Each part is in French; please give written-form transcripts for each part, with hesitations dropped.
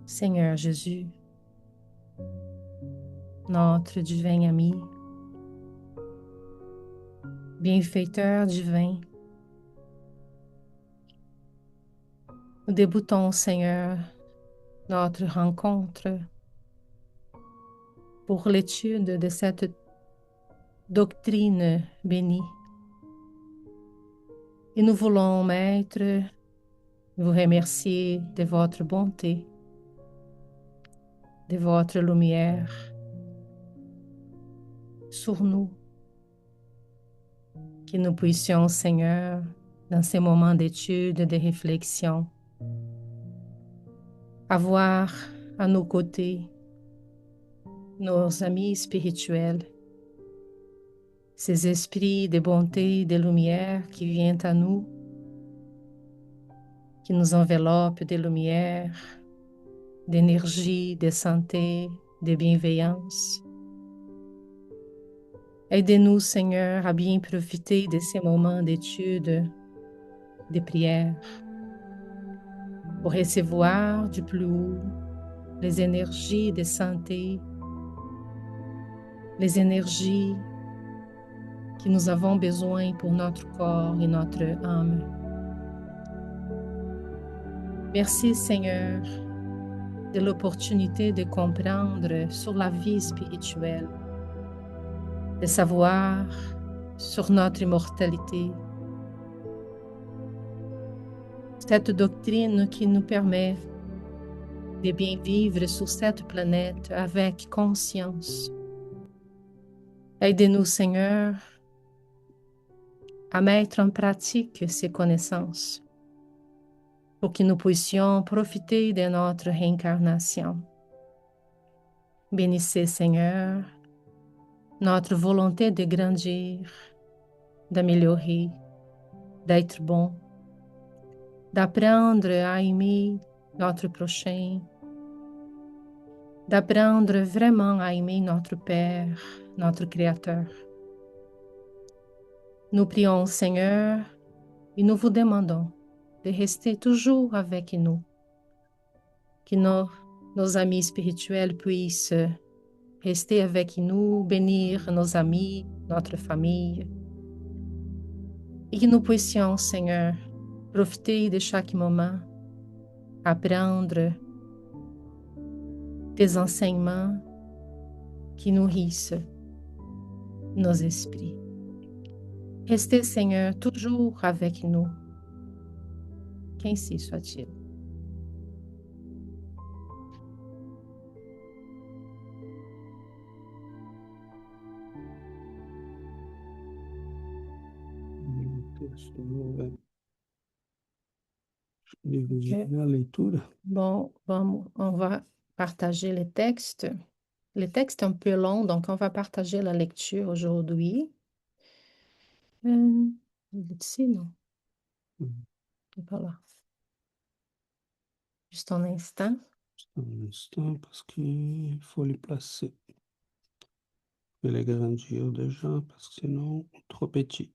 Seigneur Jésus, notre divin ami, bienfaiteur divin, nous débutons, Seigneur, notre rencontre pour l'étude de cette doctrine bénie. Et nous voulons, Maître, vous remercier de votre bonté, de votre lumière sur nous, que nous puissions, Seigneur, dans ces moments d'étude et de réflexion, avoir à nos côtés nos amis spirituels, ces esprits de bonté et de lumière qui viennent à nous, qui nous enveloppent de lumière, d'énergie, de santé, de bienveillance. Aidez-nous, Seigneur, à bien profiter de ces moments d'étude, de prière, pour recevoir du plus haut les énergies de santé, les énergies que nous avons besoin pour notre corps et notre âme. Merci, Seigneur, de l'opportunité de comprendre sur la vie spirituelle, de savoir sur notre immortalité. Cette doctrine qui nous permet de bien vivre sur cette planète avec conscience. Aidez-nous, Seigneur, à mettre en pratique ces connaissances pour que nous puissions profiter de notre réincarnation. Bénissez, Seigneur, notre volonté de grandir, d'améliorer, d'être bon, d'apprendre à aimer notre prochain, d'apprendre vraiment à aimer notre Père, notre Créateur. Nous prions, Seigneur, et nous vous demandons de rester toujours avec nous, que nos amis spirituels puissent rester avec nous, bénir nos amis, notre famille, et que nous puissions, Seigneur, profiter de chaque moment, apprendre des enseignements qui nourrissent nos esprits. Restez, Seigneur, toujours avec nous, qu'ainsi soit-il. A leitura. Bon, on va partager les textes. Le texte est un peu long, donc on va partager la lecture aujourd'hui. Il est ici, non? Il n'est pas là. Juste un instant. Un instant, parce qu'il faut les placer. Je vais les grandir déjà, parce que sinon, trop petit.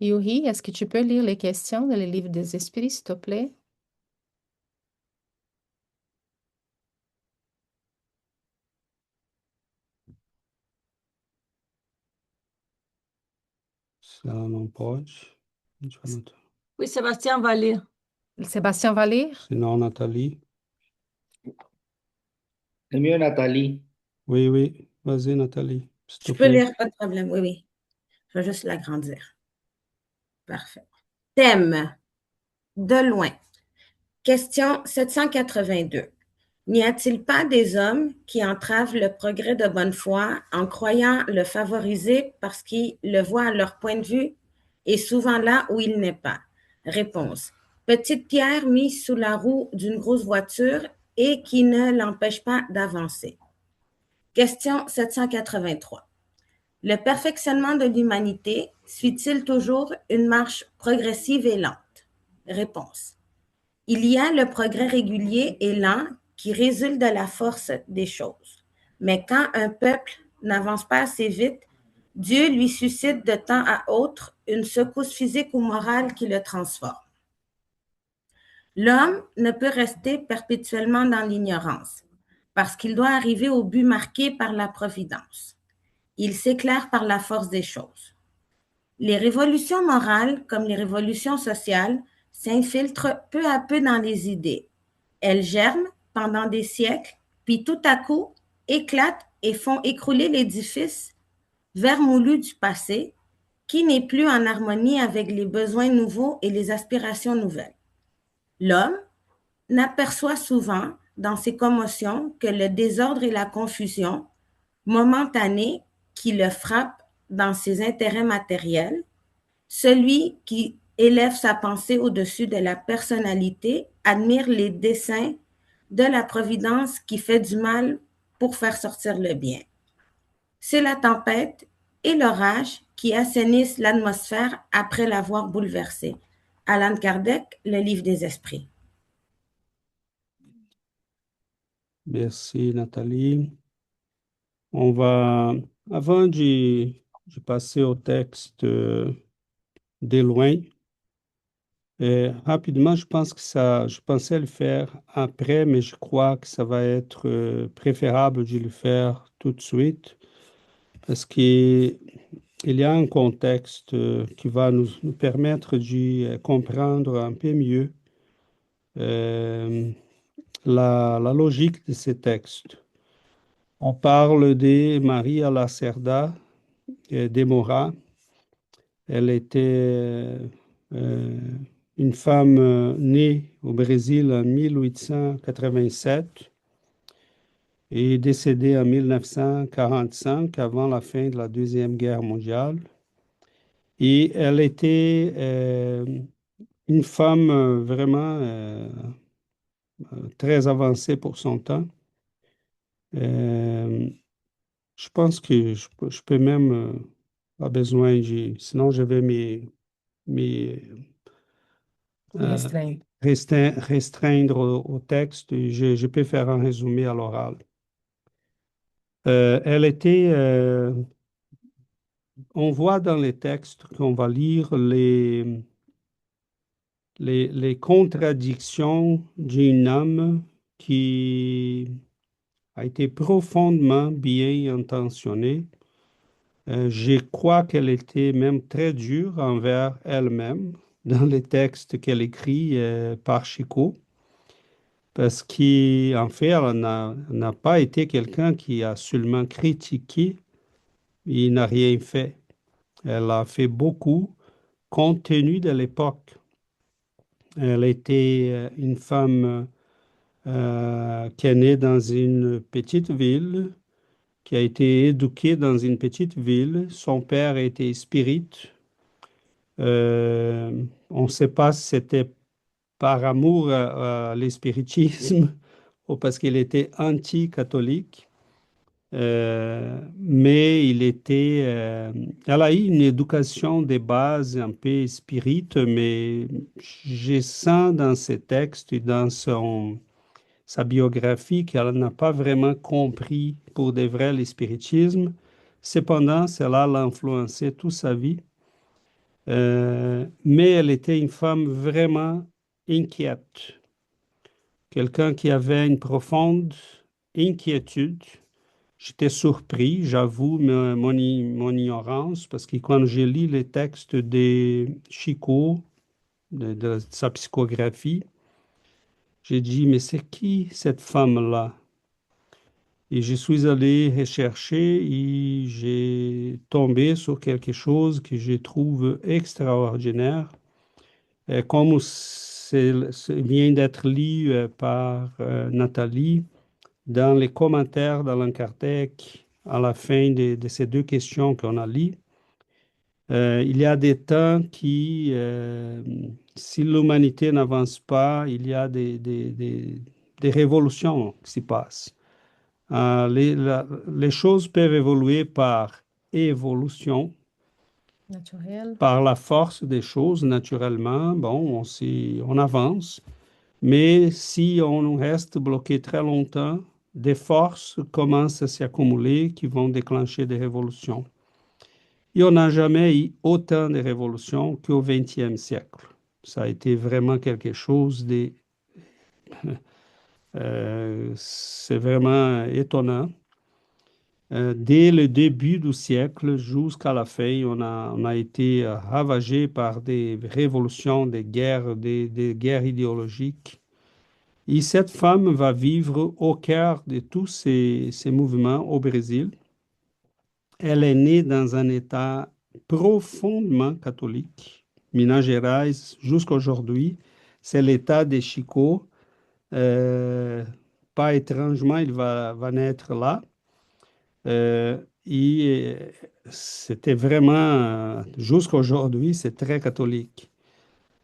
Yuri, est-ce que tu peux lire les questions dans le livre des esprits, s'il te plaît? Se ela não pode, a gente vai anotar. Oui, Sébastien va lire. Sébastien va lire? Sinon, Nathalie. C'est mieux, Nathalie. Oui, oui. Vas-y, Nathalie. S'il te Je peux plaît. lire, pas de problème. Oui, oui. Je vais juste l'agrandir. Parfait. Thème. De loin. Question 782. N'y a-t-il pas des hommes qui entravent le progrès de bonne foi en croyant le favoriser parce qu'ils le voient à leur point de vue et souvent là où il n'est pas? Réponse. Petite pierre mise sous la roue d'une grosse voiture et qui ne l'empêche pas d'avancer. Question 783. Le perfectionnement de l'humanité suit-il toujours une marche progressive et lente? Réponse. Il y a le progrès régulier et lent qui résulte de la force des choses. Mais quand un peuple n'avance pas assez vite, Dieu lui suscite de temps à autre une secousse physique ou morale qui le transforme. L'homme ne peut rester perpétuellement dans l'ignorance, parce qu'il doit arriver au but marqué par la providence. Il s'éclaire par la force des choses. Les révolutions morales, comme les révolutions sociales, s'infiltrent peu à peu dans les idées. Elles germent pendant des siècles, puis tout à coup éclatent et font écrouler l'édifice vermoulu du passé, qui n'est plus en harmonie avec les besoins nouveaux et les aspirations nouvelles. L'homme n'aperçoit souvent dans ses commotions que le désordre et la confusion momentanée qui le frappent dans ses intérêts matériels. Celui qui élève sa pensée au-dessus de la personnalité admire les desseins de la providence qui fait du mal pour faire sortir le bien. C'est la tempête et l'orage qui assainissent l'atmosphère après l'avoir bouleversée. Allan Kardec, Le Livre des Esprits. Merci, Nathalie. On va, avant de passer au texte de loin, rapidement, je pensais le faire après, mais je crois que ça va être préférable de le faire tout de suite parce qu'il y a un contexte qui va nous permettre de comprendre un peu mieux euh, la logique de ces textes. On parle de Maria Lacerda de Moura. Elle était euh, une femme née au Brésil en 1887 et décédée en 1945, avant la fin de la Deuxième Guerre mondiale. Et elle était une femme vraiment très avancée pour son temps. Euh, je pense que je peux même, pas besoin, sinon je vais me euh, Restreindre. restreindre au texte. Je peux faire un résumé à l'oral. Elle était, on voit dans les textes qu'on va lire les contradictions d'une âme qui a été profondément bien intentionnée. Je crois qu'elle était même très dure envers elle-même dans les textes qu'elle écrit par Chico, parce qu'en fait, elle n'a pas été quelqu'un qui a seulement critiqué, il n'a rien fait. Elle a fait beaucoup compte tenu de l'époque. Elle était une femme qui est née dans une petite ville, qui a été éduquée dans une petite ville. Son père était spirit. On ne sait pas si c'était par amour à l'espiritisme ou parce qu'il était anti-catholique. Mais elle a eu une éducation de base un peu spirit, mais je sens dans ses textes et dans sa biographie qu'elle n'a pas vraiment compris pour de vrai le spiritisme. Cependant, cela l'a influencé toute sa vie. Mais elle était une femme vraiment inquiète, quelqu'un qui avait une profonde inquiétude. J'étais surpris, j'avoue, mon ignorance, parce que quand j'ai lu les textes de Chico, de sa psychographie, j'ai dit, mais c'est qui cette femme-là? Et je suis allé rechercher et j'ai tombé sur quelque chose que je trouve extraordinaire. Comme vient d'être lu par Nathalie, dans les commentaires d'Allan Kardec, à la fin de ces deux questions qu'on a lues, il y a des temps qui, si l'humanité n'avance pas, il y a des révolutions qui s'y passent. Les choses peuvent évoluer par évolution, Naturel. par la force des choses, naturellement. Bon, on avance. Mais si on reste bloqué très longtemps, des forces commencent à s'y accumuler qui vont déclencher des révolutions. Il n'y en a jamais eu autant de révolutions qu'au XXe siècle. Ça a été vraiment quelque chose de... c'est vraiment étonnant. Dès le début du siècle jusqu'à la fin, on a été ravagé par des révolutions, des guerres idéologiques. Et cette femme va vivre au cœur de tous ces mouvements au Brésil. Elle est née dans un État profondément catholique. Minas Gerais, jusqu'à aujourd'hui, c'est l'État de Chico. Euh, Pas étrangement, va naître là. Et c'était vraiment, jusqu'à aujourd'hui, c'est très catholique.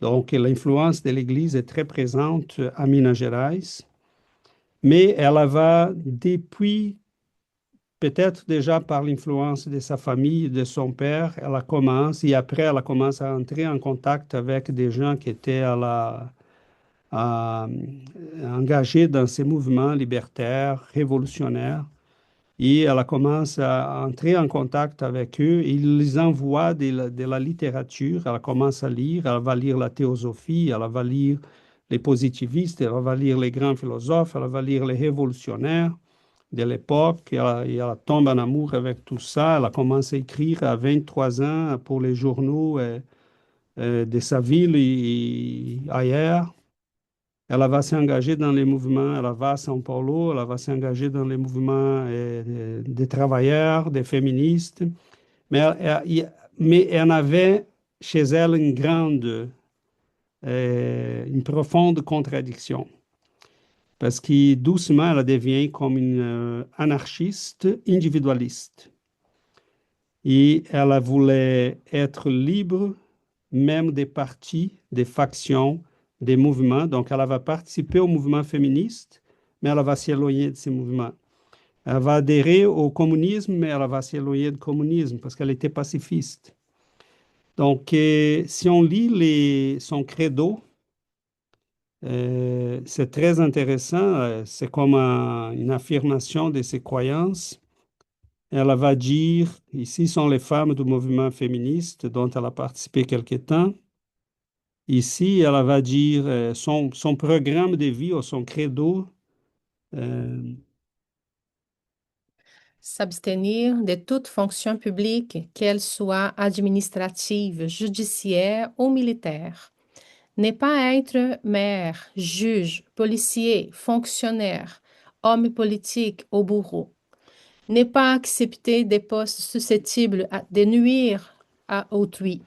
Donc, l'influence de l'Église est très présente à Minas Gerais, mais elle va, depuis, peut-être déjà par l'influence de sa famille, de son père, elle commence, et après, elle commence à entrer en contact avec des gens qui étaient à- engagés dans ces mouvements libertaires, révolutionnaires. Et elle commence à entrer en contact avec eux. Il les envoie de la littérature. Elle commence à lire. Elle va lire la théosophie. Elle va lire les positivistes. Elle va lire les grands philosophes. Elle va lire les révolutionnaires de l'époque. Et elle tombe en amour avec tout ça. Elle a commencé à écrire à 23 ans pour les journaux de sa ville et ailleurs. Elle va s'engager dans les mouvements, elle va à São Paulo, elle va s'engager dans les mouvements des travailleurs, des féministes, mais mais elle avait chez elle une profonde contradiction, parce que doucement, elle devient comme une anarchiste individualiste. Et elle voulait être libre même des partis, des factions, des mouvements. Donc, elle va participer au mouvement féministe, mais elle va s'éloigner de ces mouvements. Elle va adhérer au communisme, mais elle va s'éloigner du communisme parce qu'elle était pacifiste. Donc, si on lit son credo, c'est très intéressant. C'est comme une affirmation de ses croyances. Elle va dire, ici sont les femmes du mouvement féministe dont elle a participé quelque temps. Ici, elle va dire son programme de vie ou son credo. euh, S'abstenir de toute fonction publique, qu'elle soit administrative, judiciaire ou militaire. Ne pas être maire, juge, policier, fonctionnaire, homme politique ou bourreau. Ne pas accepter des postes susceptibles de nuire à autrui.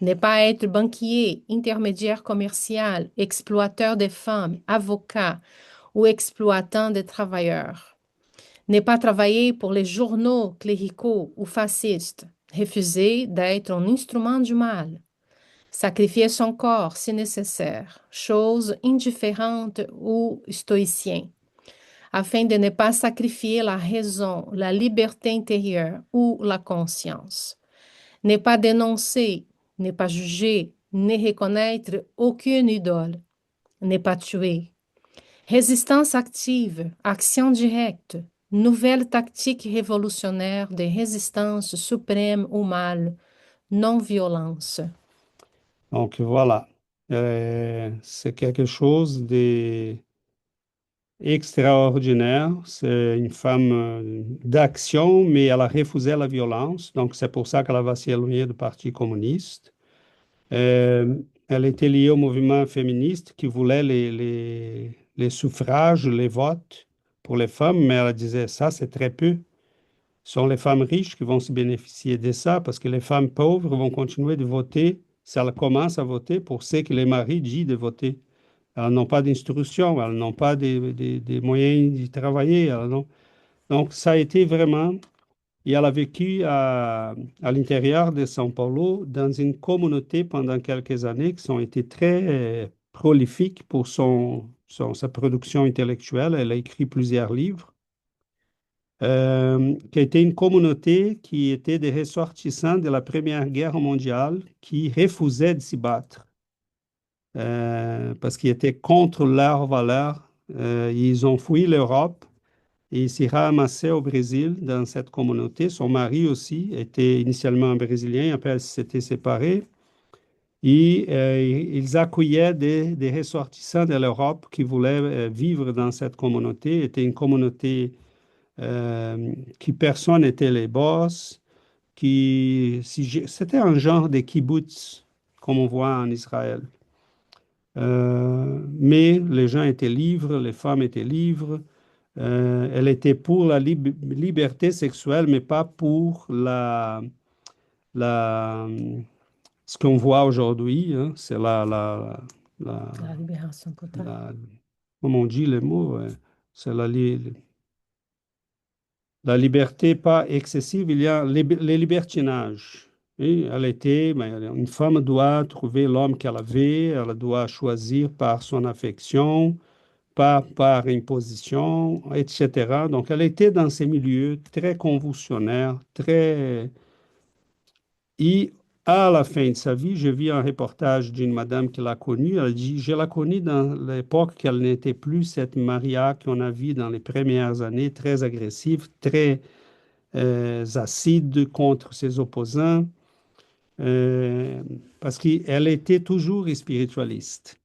Ne pas être banquier, intermédiaire commercial, exploiteur des femmes, avocat ou exploitant des travailleurs. Ne pas travailler pour les journaux cléricaux ou fascistes. Refuser d'être un instrument du mal. Sacrifier son corps si nécessaire, chose indifférente ou stoïcien, afin de ne pas sacrifier la raison, la liberté intérieure ou la conscience. Ne pas dénoncer, ne pas juger, ne reconnaître aucune idole, ne pas tuer. Résistance active, action directe, nouvelle tactique révolutionnaire de résistance suprême au mal, non-violence. donc voilà. C'est quelque chose d'extraordinaire. C'est une femme d'action, mais elle a refusé la violence. Donc c'est pour ça qu'elle va s'éloigner du Parti communiste. Euh, Elle était liée au mouvement féministe qui voulait les suffrages, les votes pour les femmes, mais elle disait ça, c'est très peu. Ce sont les femmes riches qui vont se bénéficier de ça parce que les femmes pauvres vont continuer de voter si elles commencent à voter pour ce que les maris disent de voter. Elles n'ont pas d'instruction, elles n'ont pas des moyens d'y travailler. Donc, ça a été vraiment... Et elle a vécu à l'intérieur de São Paulo dans une communauté pendant quelques années qui ont été très prolifiques pour sa production intellectuelle. Elle a écrit plusieurs livres. Qui était une communauté qui était des ressortissants de la Première Guerre mondiale qui refusaient de s'y battre parce qu'ils étaient contre leurs valeurs. Ils ont fui l'Europe et il s'est ramassé au Brésil dans cette communauté. Son mari aussi était initialement un Brésilien, après ils s'étaient séparés. Et ils accueillaient des ressortissants de l'Europe qui voulaient vivre dans cette communauté. C'était une communauté qui personne n'était les boss, c'était un genre de kibbutz, comme on voit en Israël. Mais les gens étaient libres, les femmes étaient libres. Elle était pour la liberté sexuelle, mais pas pour la, ce qu'on voit aujourd'hui, hein. C'est la, La libération totale. comment on dit les mots, c'est la liberté pas excessive, il y a les libertinages. Et elle était, ben, une femme doit trouver l'homme qu'elle avait, elle doit choisir par son affection, pas par imposition, etc. Donc, elle était dans ces milieux très convulsionnaires, très... Et à la fin de sa vie, je vis un reportage d'une madame qui l'a connue. Elle dit, je la connue dans l'époque qu'elle n'était plus cette Maria qu'on a vue dans les premières années, très agressive, très acide contre ses opposants, parce qu'elle était toujours spiritualiste,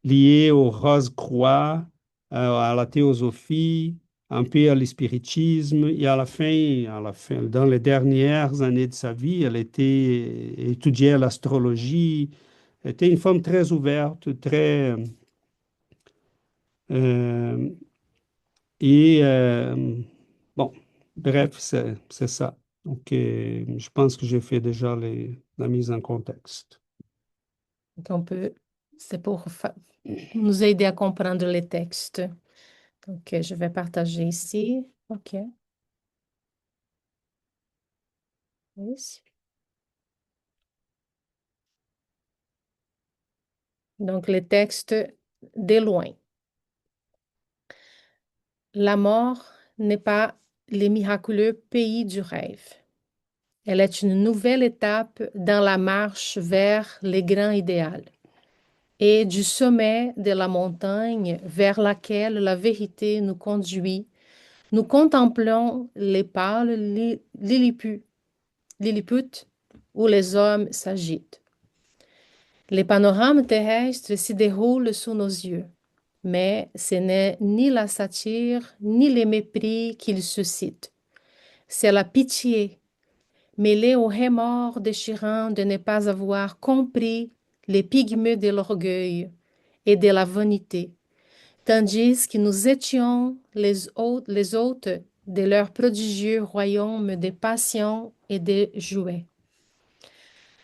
liée au Rose-Croix, à la théosophie, un peu à l'espiritisme, et dans les dernières années de sa vie, elle étudiait l'astrologie, était une femme très ouverte, très... euh, et bon, bref, c'est ça. Donc, je pense que j'ai fait déjà la mise en contexte. Donc, c'est pour nous aider à comprendre les textes. Donc, je vais partager ici. OK. Ici. Donc, les textes de loin. La mort n'est pas le miraculeux pays du rêve. Elle est une nouvelle étape dans la marche vers le grand idéal. Et du sommet de la montagne vers laquelle la vérité nous conduit, nous contemplons les pâles Lilliput où les hommes s'agitent. Les panorames terrestres s'y déroulent sous nos yeux, mais ce n'est ni la satire ni le mépris qu'ils suscitent. C'est la pitié, mêlée au remords déchirant de ne pas avoir compris les pygmées de l'orgueil et de la vanité, tandis que nous étions les hôtes de leur prodigieux royaume de passion et de jouets.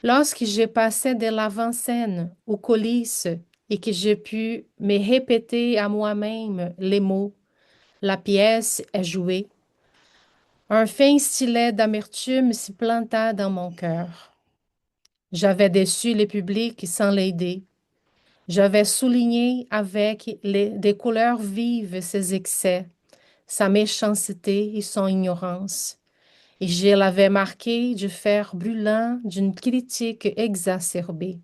Lorsque j'ai passé de l'avant-scène aux coulisses et que j'ai pu me répéter à moi-même les mots « la pièce est jouée », un fin stylet d'amertume s'y planta dans mon cœur. J'avais déçu le public sans l'aider. J'avais souligné avec des couleurs vives ses excès, sa méchanceté et son ignorance. Et je l'avais marqué du fer brûlant d'une critique exacerbée.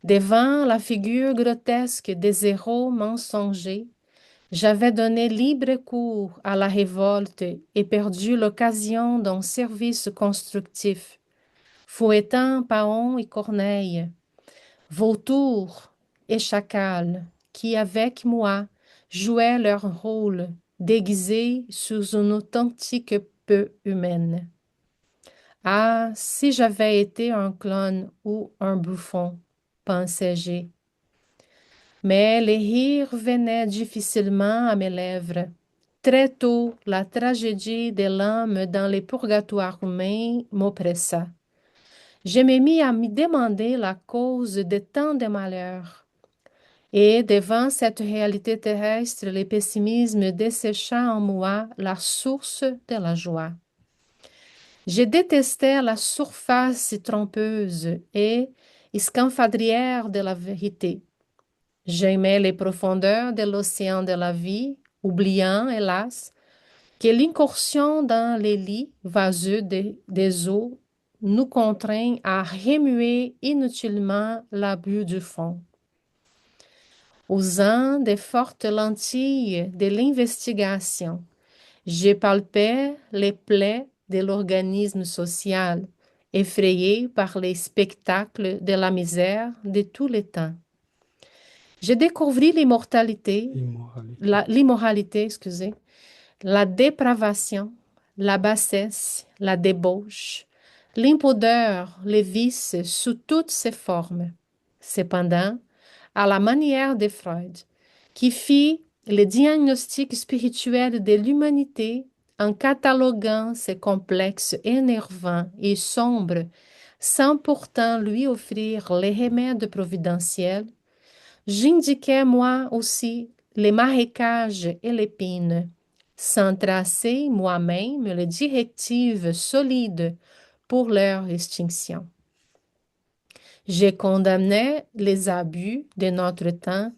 Devant la figure grotesque des héros mensongers, j'avais donné libre cours à la révolte et perdu l'occasion d'un service constructif, fouettant Paon et Corneille, vautours et chacals, qui avec moi jouaient leur rôle déguisés sous une authentique peu humaine. Ah, si j'avais été un clown ou un bouffon, pensais-je. Mais les rires venaient difficilement à mes lèvres. Très tôt, la tragédie de l'âme dans les purgatoires humains m'oppressa. Je me mis à me demander la cause de tant de malheurs. Et devant cette réalité terrestre, le pessimisme dessécha en moi la source de la joie. Je détestais la surface trompeuse et escanfadrière de la vérité. J'aimais les profondeurs de l'océan de la vie, oubliant, hélas, que l'incursion dans les lits vaseux des eaux nous contraint à remuer inutilement l'abus du fond. Usant des fortes lentilles de l'investigation, j'ai palpé les plaies de l'organisme social, effrayé par les spectacles de la misère de tous les temps. J'ai découvert l'immoralité, excusez, la dépravation, la bassesse, la débauche, l'impudeur, les vices sous toutes ses formes. Cependant, à la manière de Freud, qui fit le diagnostic spirituel de l'humanité en cataloguant ses complexes énervants et sombres, sans pourtant lui offrir les remèdes providentiels, j'indiquais moi aussi les marécages et l'épine, sans tracer moi-même les directives solides pour leur extinction. Je condamnais les abus de notre temps.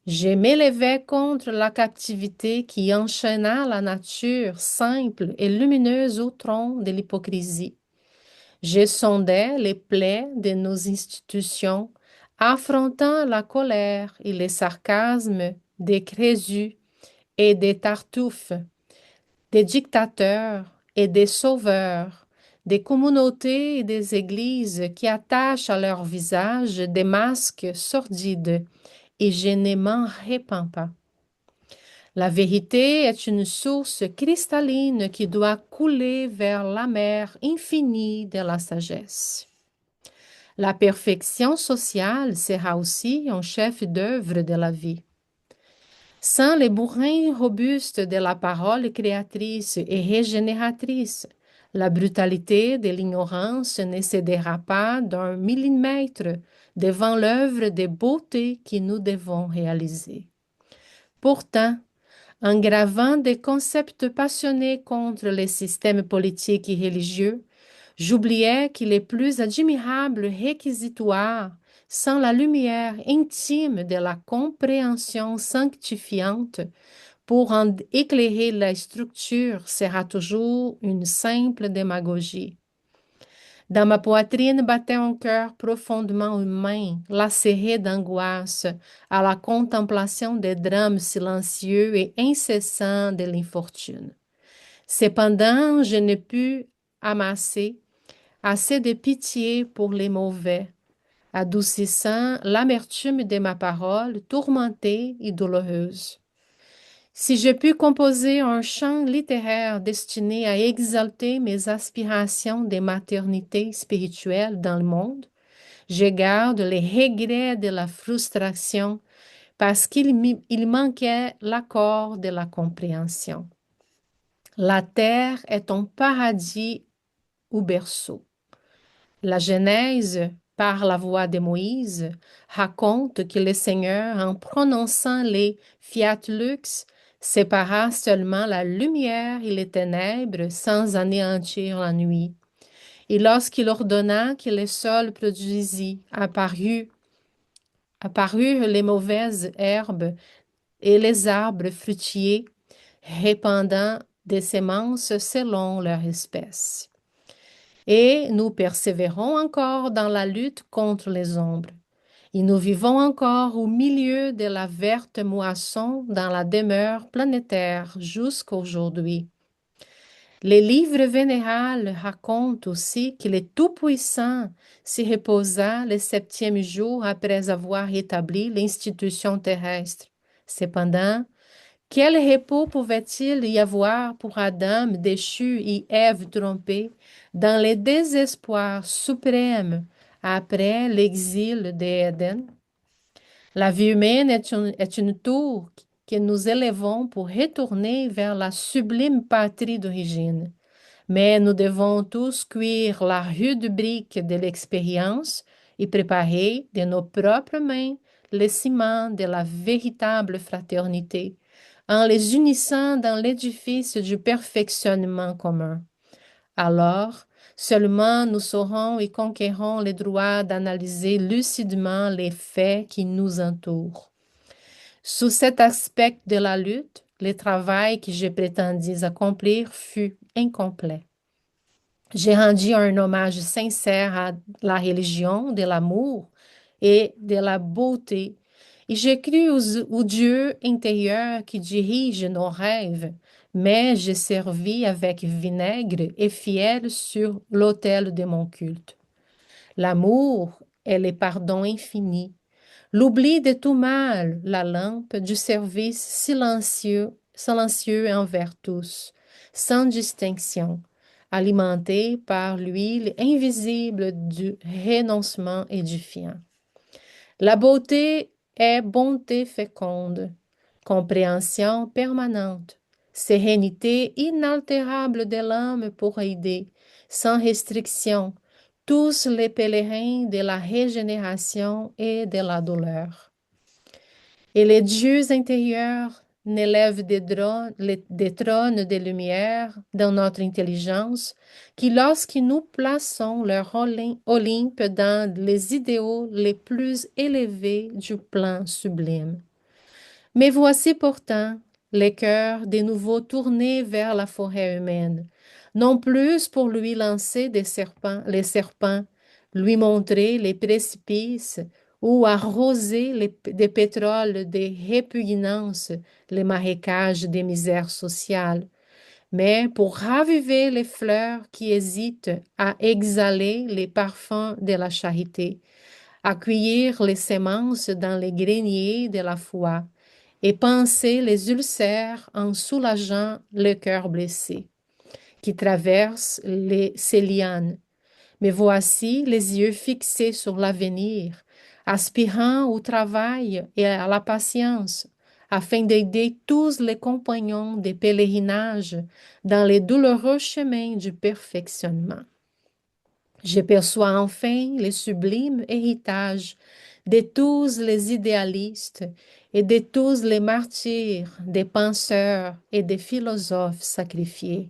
Je m'élevais contre la captivité qui enchaîna la nature simple et lumineuse au tronc de l'hypocrisie. Je sondais les plaies de nos institutions, affrontant la colère et les sarcasmes des Crésus et des Tartuffes, des dictateurs et des sauveurs, des communautés et des églises qui attachent à leur visage des masques sordides, et je ne m'en repens pas. La vérité est une source cristalline qui doit couler vers la mer infinie de la sagesse. La perfection sociale sera aussi un chef-d'œuvre de la vie. Sans les bourrins robustes de la parole créatrice et régénératrice, la brutalité de l'ignorance ne cédera pas d'un millimètre devant l'œuvre de beauté que nous devons réaliser. Pourtant, en gravant des concepts passionnés contre les systèmes politiques et religieux, j'oubliais qu'il est plus admirable réquisitoire sans la lumière intime de la compréhension sanctifiante pour en éclairer la structure sera toujours une simple démagogie. Dans ma poitrine battait un cœur profondément humain, lacéré d'angoisse à la contemplation des drames silencieux et incessants de l'infortune. Cependant, je ne pus amasser assez de pitié pour les mauvais, adoucissant l'amertume de ma parole tourmentée et douloureuse. Si je pus composer un chant littéraire destiné à exalter mes aspirations de maternité spirituelle dans le monde, je garde les regrets de la frustration parce qu'il manquait l'accord de la compréhension. La terre est un paradis ou berceau. La Genèse, par la voix de Moïse, raconte que le Seigneur, en prononçant les Fiat Lux, sépara seulement la lumière et les ténèbres sans anéantir la nuit. Et lorsqu'il ordonna que le sol produisit, apparurent les mauvaises herbes et les arbres fruitiers, répandant des semences selon leur espèce. Et nous persévérons encore dans la lutte contre les ombres. Et nous vivons encore au milieu de la verte moisson dans la demeure planétaire jusqu'aujourd'hui. Les livres vénérables racontent aussi que le Tout-Puissant s'y reposa le septième jour après avoir établi l'institution terrestre. Cependant, quel repos pouvait-il y avoir pour Adam déchu et Ève trompée dans le désespoir suprême après l'exil d'Éden? La vie humaine est une tour que nous élevons pour retourner vers la sublime patrie d'origine. Mais nous devons tous cuire la rude brique de l'expérience et préparer de nos propres mains le ciment de la véritable fraternité, en les unissant dans l'édifice du perfectionnement commun. Alors, seulement nous saurons et conquérons le droit d'analyser lucidement les faits qui nous entourent. Sous cet aspect de la lutte, le travail que je prétendis accomplir fut incomplet. J'ai rendu un hommage sincère à la religion de l'amour et de la beauté Et j'ai cru au Dieu intérieur qui dirige nos rêves, mais j'ai servi avec vinaigre et fiel sur l'autel de mon culte. L'amour est le pardon infini, l'oubli de tout mal, la lampe du service silencieux envers tous, sans distinction, alimenté par l'huile invisible du renoncement édifiant. La beauté est bonté féconde, compréhension permanente, sérénité inaltérable de l'âme pour aider, sans restriction, tous les pèlerins de la régénération et de la douleur. Et les dieux intérieurs n'élèvent des trônes de lumière dans notre intelligence, qui lorsque nous plaçons leur Olympe dans les idéaux les plus élevés du plan sublime. Mais voici pourtant les cœurs de nouveau tournés vers la forêt humaine, non plus pour lui lancer les serpents, lui montrer les précipices ou arroser des pétroles de répugnance les marécages des misères sociales, mais pour raviver les fleurs qui hésitent à exhaler les parfums de la charité, accueillir les semences dans les greniers de la foi et panser les ulcères en soulageant le cœur blessé qui traverse ces lianes. Mais voici les yeux fixés sur l'avenir, aspirant au travail et à la patience, afin d'aider tous les compagnons des pèlerinages dans les douloureux chemins du perfectionnement. Je perçois enfin le sublime héritage de tous les idéalistes et de tous les martyrs, des penseurs et des philosophes sacrifiés.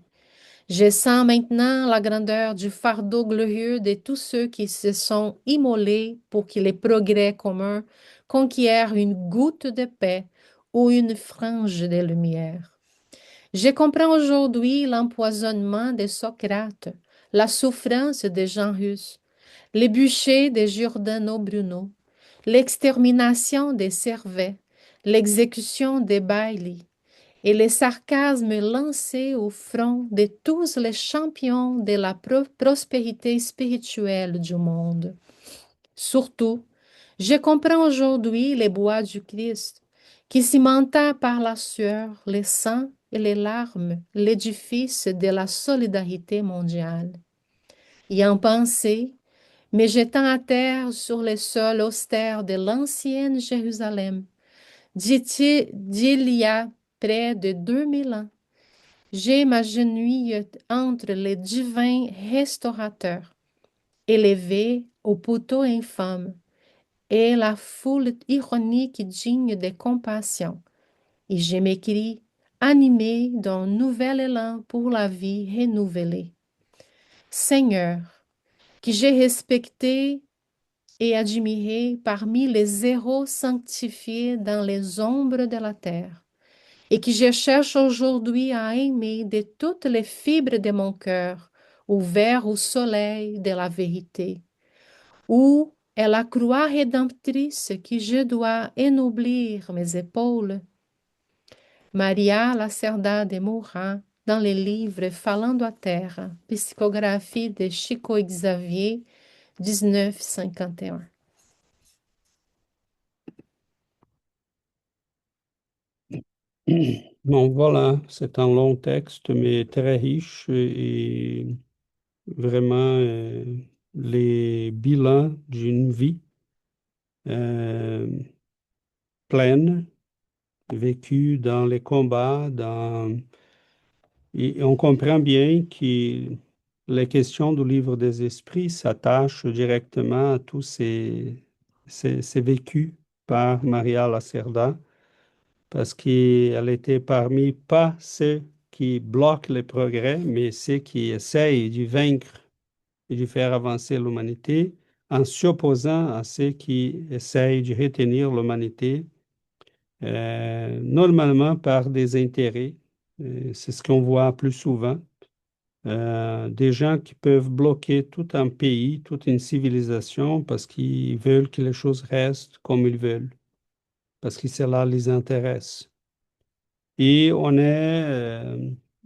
Je sens maintenant la grandeur du fardeau glorieux de tous ceux qui se sont immolés pour que les progrès communs conquièrent une goutte de paix ou une frange de lumière. Je comprends aujourd'hui l'empoisonnement de Socrate, la souffrance de Jean Hus, les bûchers de Giordano Bruno, l'extermination des Servais, l'exécution des Bailly et les sarcasmes lancés au front de tous les champions de la prospérité spirituelle du monde. Surtout, je comprends aujourd'hui les bois du Christ, qui cimenta par la sueur, le sang et les larmes l'édifice de la solidarité mondiale. Et en pensée, me jetant à terre sur les sols austères de l'ancienne Jérusalem, d'il y a près de 2000 ans, j'ai m'agenouille entre les divins restaurateurs, élevés au poteau infâme, et la foule ironique digne de compassion, et je m'écris, animé d'un nouvel élan pour la vie renouvelée. Seigneur, que j'ai respecté et admiré parmi les héros sanctifiés dans les ombres de la terre, et que je cherche aujourd'hui à aimer de toutes les fibres de mon cœur, ouvert au soleil de la vérité, où est la croix rédemptrice que je dois ennoblir mes épaules. Maria Lacerda de Moura, dans le livre Falando à Terra, Psicographie de Chico Xavier, 1951. Bon, voilà, c'est un long texte, mais très riche et vraiment les bilans d'une vie euh, pleine, vécue dans les combats, et on comprend bien que les questions du livre des esprits s'attachent directement à tous ces vécus par Maria Lacerda, parce qu'elle était parmi pas ceux qui bloquent les progrès, mais ceux qui essayent de vaincre et de faire avancer l'humanité en s'opposant à ceux qui essayent de retenir l'humanité, normalement par des intérêts. C'est ce qu'on voit plus souvent. Des gens qui peuvent bloquer tout un pays, toute une civilisation parce qu'ils veulent que les choses restent comme ils veulent. parce que cela les intéresse. Et on est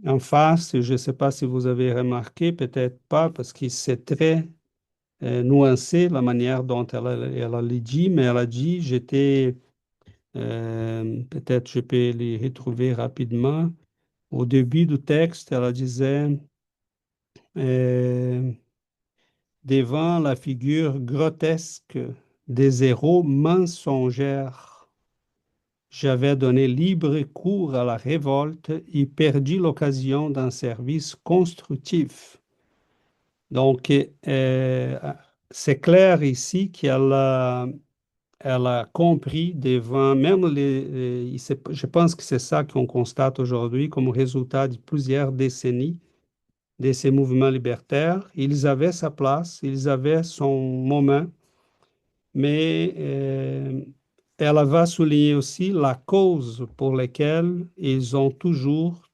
en face, je ne sais pas si vous avez remarqué, peut-être pas, parce que c'est très nuancé la manière dont elle a dit, mais elle a dit, peut-être je peux les retrouver rapidement. Au début du texte, elle disait, euh, devant la figure grotesque des héros mensongères, j'avais donné libre cours à la révolte et perdu l'occasion d'un service constructif. Donc, c'est clair ici elle a compris devant même je pense que c'est ça qu'on constate aujourd'hui comme résultat de plusieurs décennies de ces mouvements libertaires. Ils avaient sa place, ils avaient son moment, mais elle va souligner aussi la cause pour laquelle ils ont toujours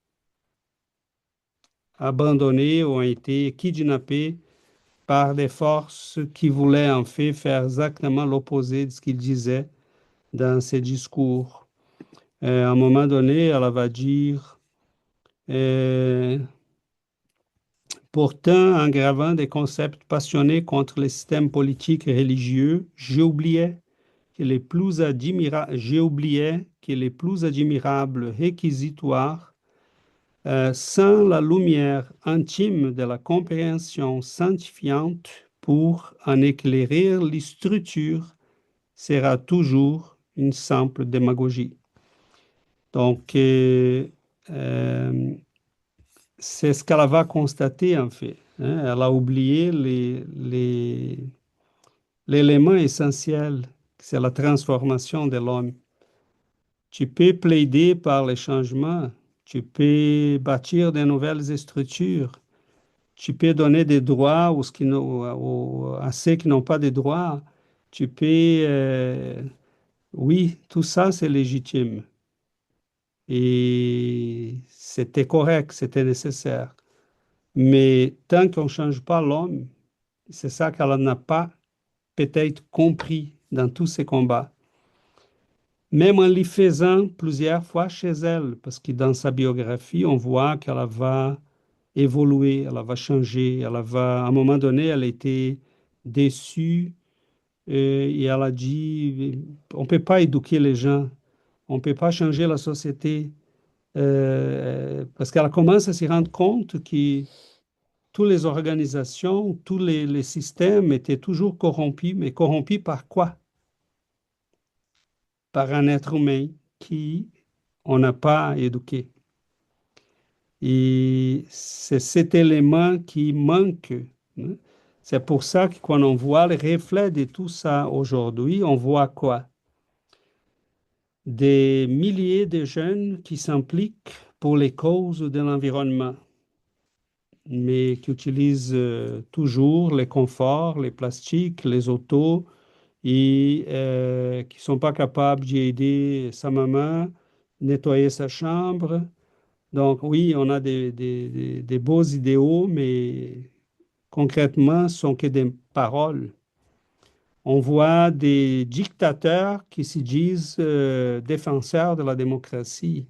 abandonné ou ont été kidnappés par des forces qui voulaient en fait faire exactement l'opposé de ce qu'ils disaient dans ses discours. À un moment donné, elle va dire, euh, pourtant, en gravant des concepts passionnés contre les systèmes politiques et religieux, j'ai oublié que les plus admirables réquisitoires, sans la lumière intime de la compréhension sanctifiante pour en éclairer les structures, sera toujours une simple démagogie. Donc, c'est ce qu'elle va constater en fait, hein. Elle a oublié l'élément essentiel, c'est la transformation de l'homme. Tu peux plaider par les changements, tu peux bâtir de nouvelles structures, tu peux donner des droits à ceux qui n'ont pas de droits, tu peux, oui, tout ça c'est légitime. Et c'était correct, c'était nécessaire. Mais tant qu'on ne change pas l'homme, c'est ça qu'elle n'a pas peut-être compris dans tous ces combats. Même en les faisant plusieurs fois chez elle, parce que dans sa biographie, on voit qu'elle va évoluer, elle va changer, à un moment donné, elle était déçue et elle a dit, on ne peut pas éduquer les gens, on ne peut pas changer la société, parce qu'elle commence à se rendre compte que toutes les organisations, tous les systèmes étaient toujours corrompus, mais corrompus par quoi? Par un être humain qui on n'a pas éduqué. Et c'est cet élément qui manque, hein. C'est pour ça que quand on voit le reflet de tout ça aujourd'hui, on voit quoi? Des milliers de jeunes qui s'impliquent pour les causes de l'environnement, mais qui utilisent toujours les conforts, les plastiques, les autos, et qui ne sont pas capables d'aider sa maman, nettoyer sa chambre. Donc oui, on a des beaux idéaux, mais concrètement, ce sont que des paroles. On voit des dictateurs qui se disent défenseurs de la démocratie.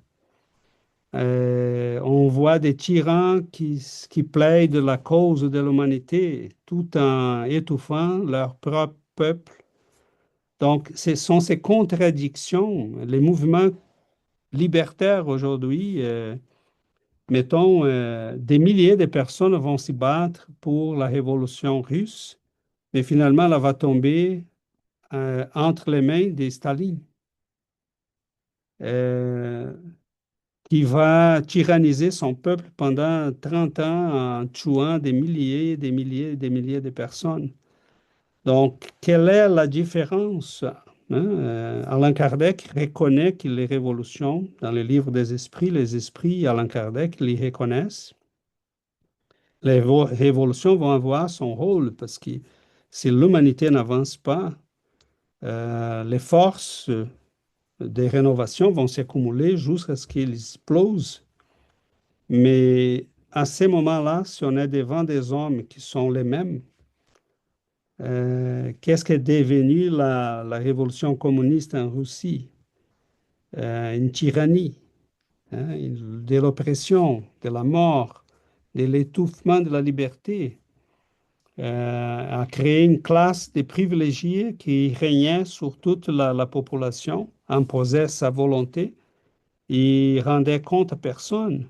On voit des tyrans qui plaident la cause de l'humanité tout en étouffant leur propre peuple. Donc, ce sont ces contradictions. Les mouvements libertaires aujourd'hui, mettons, des milliers de personnes vont s'y battre pour la révolution russe, mais finalement, elle va tomber entre les mains de Staline, euh, qui va tyranniser son peuple pendant 30 ans en tuant des milliers, des milliers, des milliers de personnes. Donc, quelle est la différence, hein? Allan Kardec reconnaît que les révolutions, dans le livre des esprits, les esprits, Allan Kardec les reconnaissent. Les révolutions vont avoir son rôle parce que si l'humanité n'avance pas, les forces des rénovations vont s'accumuler jusqu'à ce qu'ils explosent. Mais à ces moments-là, si on est devant des hommes qui sont les mêmes, qu'est-ce qu'est devenu la révolution communiste en Russie? une tyrannie, hein, de l'oppression, de la mort, de l'étouffement de la liberté, a créé une classe de privilégiés qui régnait sur toute la population, imposait sa volonté et rendait compte à personne.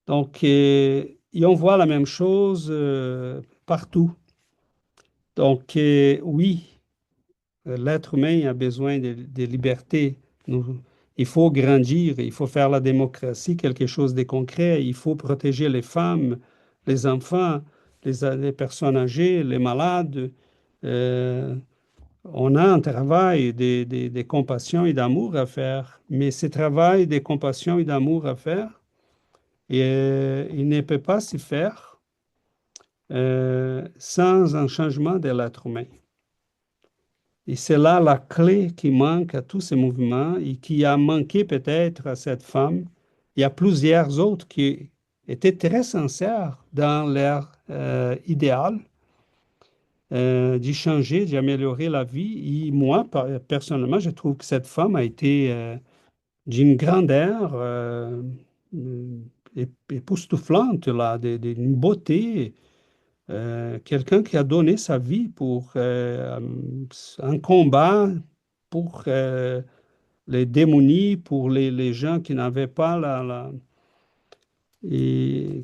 Donc, et on voit la même chose partout. Donc, oui, l'être humain a besoin de liberté. Il faut grandir, il faut faire la démocratie quelque chose de concret, il faut protéger les femmes, les enfants, les personnes âgées, les malades. Euh, on a un travail de compassion et d'amour à faire, mais ce travail de compassion et d'amour à faire, il ne peut pas se faire sans un changement de l'être humain. Et c'est là la clé qui manque à tous ces mouvements et qui a manqué peut-être à cette femme. Il y a plusieurs autres qui étaient très sincères dans leur idéal d'y changer, d'y améliorer la vie. Et moi, personnellement, je trouve que cette femme a été d'une grandeur époustouflante, là, d'une beauté. Quelqu'un qui a donné sa vie pour un combat pour les démunis, pour les gens qui n'avaient pas et,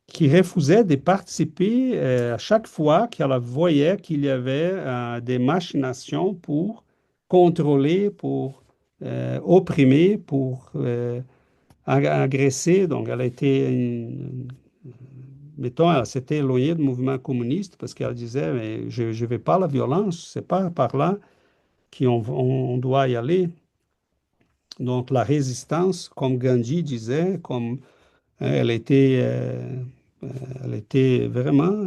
qui refusaient de participer à chaque fois qu'elle voyait qu'il y avait des machinations pour contrôler, pour opprimer, pour agresser. Donc, elle a été mettons, elle s'était éloignée du mouvement communiste parce qu'elle disait, mais je ne vais pas à la violence, c'est pas par là qu'on doit y aller. Donc, la résistance, comme Gandhi disait, comme elle était vraiment,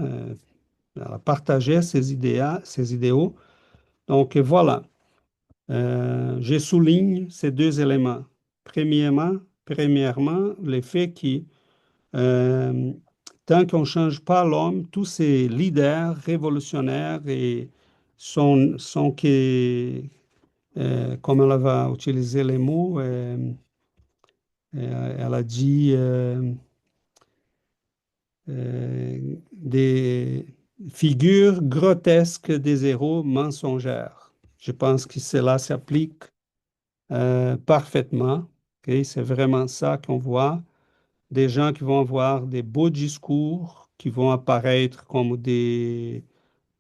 elle partageait ses idéaux. Donc, voilà, je souligne ces deux éléments. Premièrement, le fait que euh, tant qu'on ne change pas l'homme, tous ces leaders révolutionnaires sont que, comme elle va utiliser les mots, elle a dit des figures grotesques des héros mensongères. Je pense que cela s'applique parfaitement. Ok? C'est vraiment ça qu'on voit. Des gens qui vont avoir des beaux discours, qui vont apparaître comme des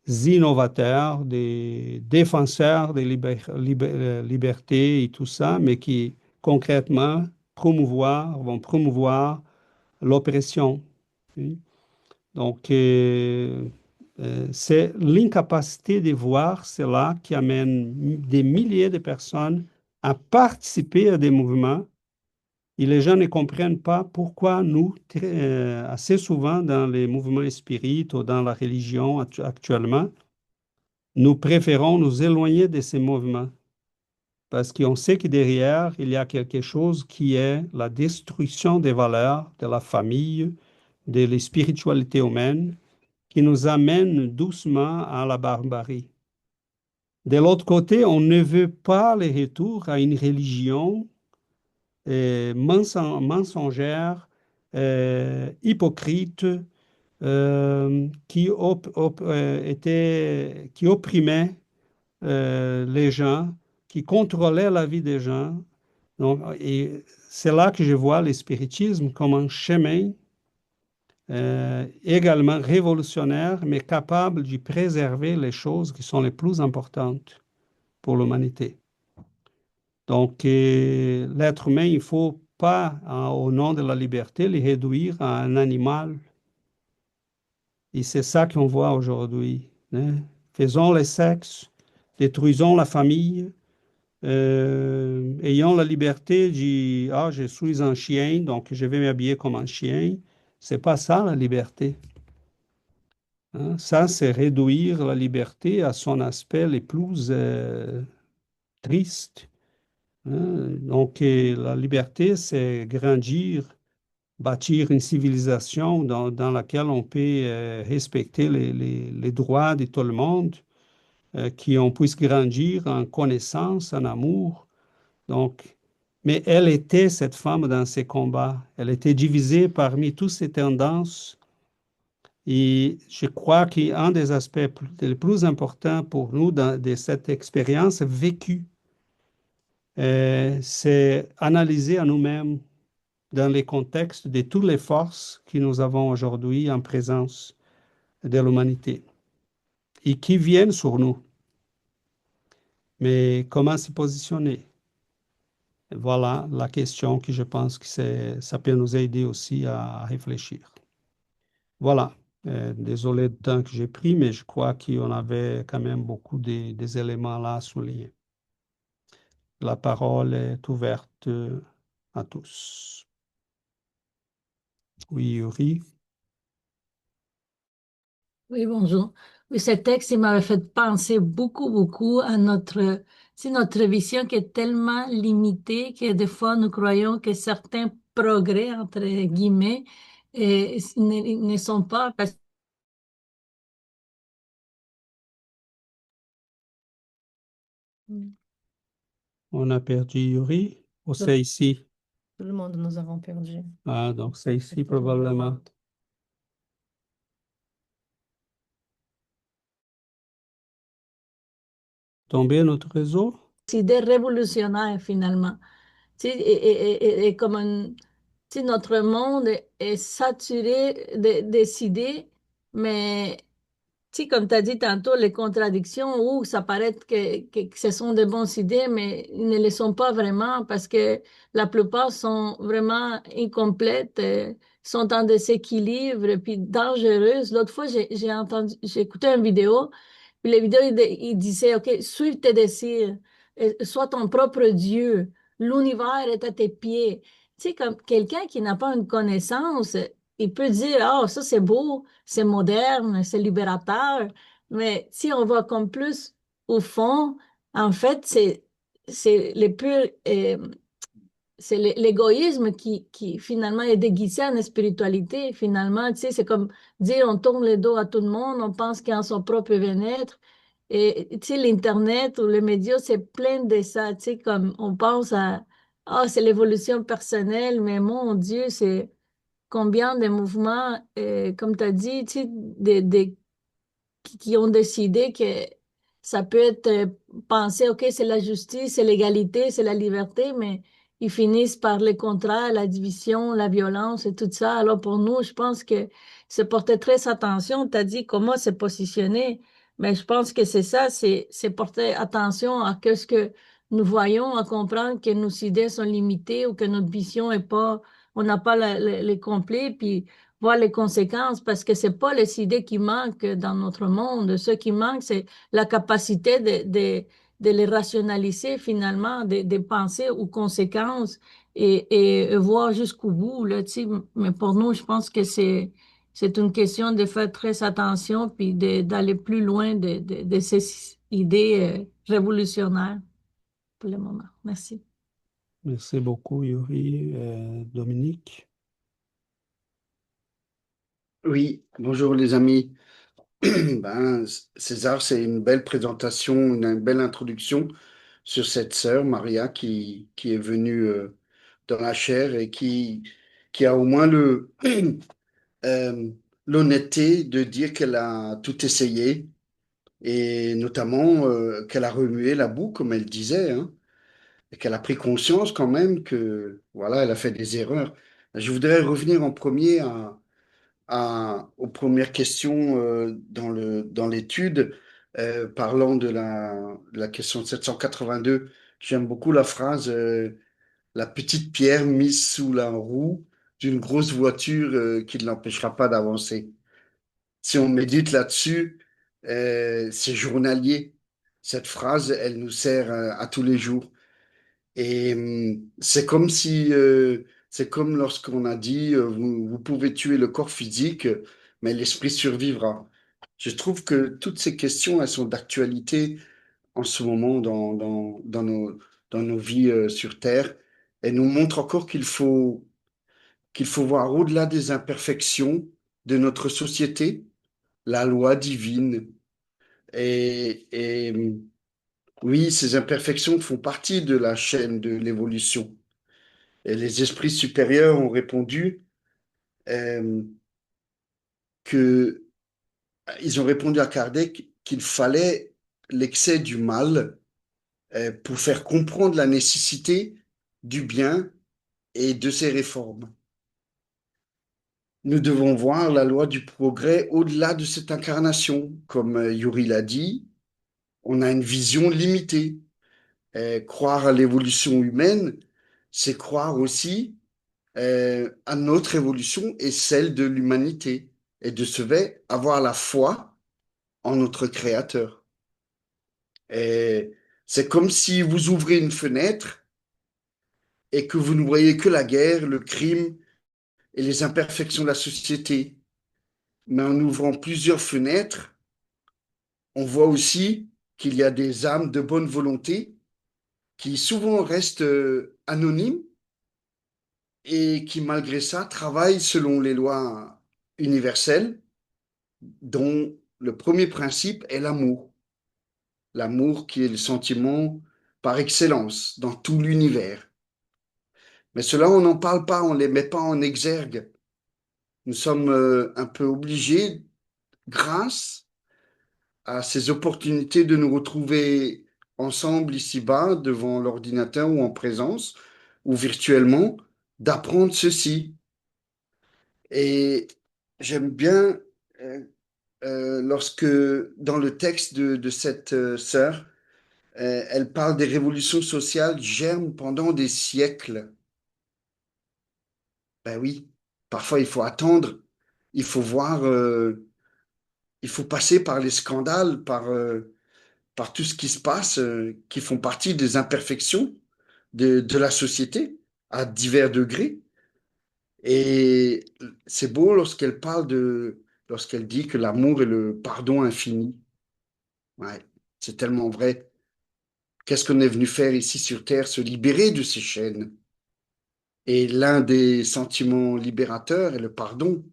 innovateurs, des défenseurs des libertés et tout ça, mais qui concrètement vont promouvoir l'oppression. Oui. Donc, c'est l'incapacité de voir cela qui amène des milliers de personnes à participer à des mouvements et les gens ne comprennent pas pourquoi nous, assez souvent dans les mouvements spirites ou dans la religion actuellement, nous préférons nous éloigner de ces mouvements parce qu'on sait que derrière, il y a quelque chose qui est la destruction des valeurs de la famille, de la spiritualité humaine, qui nous amène doucement à la barbarie. De l'autre côté, on ne veut pas le retour à une religion mensongère, hypocrite, qui opprimait les gens, qui contrôlait la vie des gens. Donc, et c'est là que je vois le spiritisme comme un chemin également révolutionnaire, mais capable de préserver les choses qui sont les plus importantes pour l'humanité. Donc, l'être humain, il ne faut pas, au nom de la liberté, le réduire à un animal. Et c'est ça qu'on voit aujourd'hui, hein. Faisons le sexe, détruisons la famille, ayons la liberté de dire, ah, je suis un chien, donc je vais m'habiller comme un chien. C'est pas ça la liberté, hein. Ça, c'est réduire la liberté à son aspect le plus triste, hein. Donc, la liberté, c'est grandir, bâtir une civilisation dans laquelle on peut respecter les droits de tout le monde, qu'on puisse grandir en connaissance, en amour, Donc, mais elle était, cette femme, dans ses combats. Elle était divisée parmi toutes ces tendances. Et je crois qu'un des aspects les plus importants pour nous de cette expérience vécue, c'est analyser à nous-mêmes dans les contextes de toutes les forces que nous avons aujourd'hui en présence de l'humanité et qui viennent sur nous. Mais comment se positionner? Voilà la question que je pense que ça peut nous aider aussi à réfléchir. Voilà. Désolé du temps que j'ai pris, mais je crois qu'on avait quand même beaucoup des éléments là à souligner. La parole est ouverte à tous. Oui, Yuri. Oui, bonjour. Oui, ce texte, il m'avait fait penser beaucoup à notre vision qui est tellement limitée que des fois nous croyons que certains progrès, entre guillemets, ne sont pas parce On a perdu Yuri. Ou c'est ici? Tout le monde nous avons perdu. Ah, donc c'est ici probablement. Tombé notre réseau? idées révolutionnaires finalement. Tu sais, et comme tu sais, notre monde est saturé des idées, mais tu sais, comme tu as dit tantôt, les contradictions où ça paraît que ce sont de bonnes idées, mais ils ne le sont pas vraiment parce que la plupart sont vraiment incomplètes, sont en déséquilibre et puis dangereuses. L'autre fois, j'ai écouté une vidéo, puis la vidéo, il disait, OK, suis tes désirs, sois ton propre Dieu, l'univers est à tes pieds. Tu sais, comme quelqu'un qui n'a pas une connaissance, il peut dire, oh, ça c'est beau, c'est moderne, c'est libérateur, mais si on va comme plus au fond, en fait, c'est le pur, c'est l'égoïsme qui finalement est déguisé en spiritualité. Finalement, tu sais, c'est comme dire on tourne le dos à tout le monde, on pense qu'en son propre bien-être. Et tu sais, l'Internet ou les médias, c'est plein de ça. Tu sais, comme on pense à, ah, c'est l'évolution personnelle, mais mon Dieu, c'est combien de mouvements, comme tu as dit, tu sais, qui ont décidé que ça peut être pensé, OK, c'est la justice, c'est l'égalité, c'est la liberté, mais ils finissent par le contraire, la division, la violence et tout ça. Alors pour nous, je pense que c'est porter très attention. Tu as dit comment se positionner, mais je pense que c'est ça, c'est porter attention à ce que nous voyons, à comprendre que nos idées sont limitées ou que notre vision est pas, on n'a pas le complet, puis voir les conséquences parce que c'est pas les idées qui manquent dans notre monde. Ce qui manque, c'est la capacité de les rationaliser finalement, de penser aux conséquences et voir jusqu'au bout, là, tu sais. Mais pour nous, je pense que c'est une question de faire très attention puis d'aller plus loin de ces idées révolutionnaires pour le moment. Merci. Merci beaucoup, Yuri. Dominique. Oui, bonjour les amis. Ben, César, c'est une belle présentation, une belle introduction sur cette sœur, Maria, qui est venue dans la chair et qui a au moins euh, l'honnêteté de dire qu'elle a tout essayé et notamment qu'elle a remué la boue, comme elle disait, hein, et qu'elle a pris conscience quand même que, voilà, elle a fait des erreurs. Je voudrais revenir en premier aux premières questions dans l'étude, parlant de la question 782. J'aime beaucoup la phrase la petite pierre mise sous la roue d'une grosse voiture qui ne l'empêchera pas d'avancer. Si on médite là-dessus, c'est journalier. Cette phrase, elle nous sert à tous les jours. Et c'est comme si, c'est comme lorsqu'on a dit, vous pouvez tuer le corps physique, mais l'esprit survivra. Je trouve que toutes ces questions, elles sont d'actualité en ce moment dans nos vies, sur Terre. Elles nous montrent encore qu'il faut voir au-delà des imperfections de notre société, la loi divine. Et Oui, ces imperfections font partie de la chaîne de l'évolution. Et les esprits supérieurs ont répondu euh, que ils ont répondu à Kardec qu'il fallait l'excès du mal pour faire comprendre la nécessité du bien et de ses réformes. Nous devons voir la loi du progrès au-delà de cette incarnation. Comme Yuri l'a dit, on a une vision limitée. Croire à l'évolution humaine, c'est croire aussi à notre évolution et celle de l'humanité. Et de ce fait, avoir la foi en notre Créateur. Et c'est comme si vous ouvrez une fenêtre et que vous ne voyez que la guerre, le crime et les imperfections de la société. Mais en ouvrant plusieurs fenêtres, on voit aussi qu'il y a des âmes de bonne volonté qui souvent restent anonymes et qui, malgré ça, travaillent selon les lois universelles, dont le premier principe est l'amour. L'amour qui est le sentiment par excellence dans tout l'univers. Mais cela, on n'en parle pas, on ne les met pas en exergue. Nous sommes un peu obligés, grâce à ces opportunités de nous retrouver ensemble ici-bas, devant l'ordinateur ou en présence, ou virtuellement, d'apprendre ceci. Et j'aime bien euh, lorsque, dans le texte de cette sœur, elle parle des révolutions sociales germent pendant des siècles. Ben oui, parfois il faut attendre, il faut voir, il faut passer par les scandales, par tout ce qui se passe, qui font partie des imperfections de la société à divers degrés. Et c'est beau lorsqu'elle dit que l'amour est le pardon infini. Ouais, c'est tellement vrai. Qu'est-ce qu'on est venu faire ici sur Terre? Se libérer de ces chaînes. Et l'un des sentiments libérateurs est le pardon.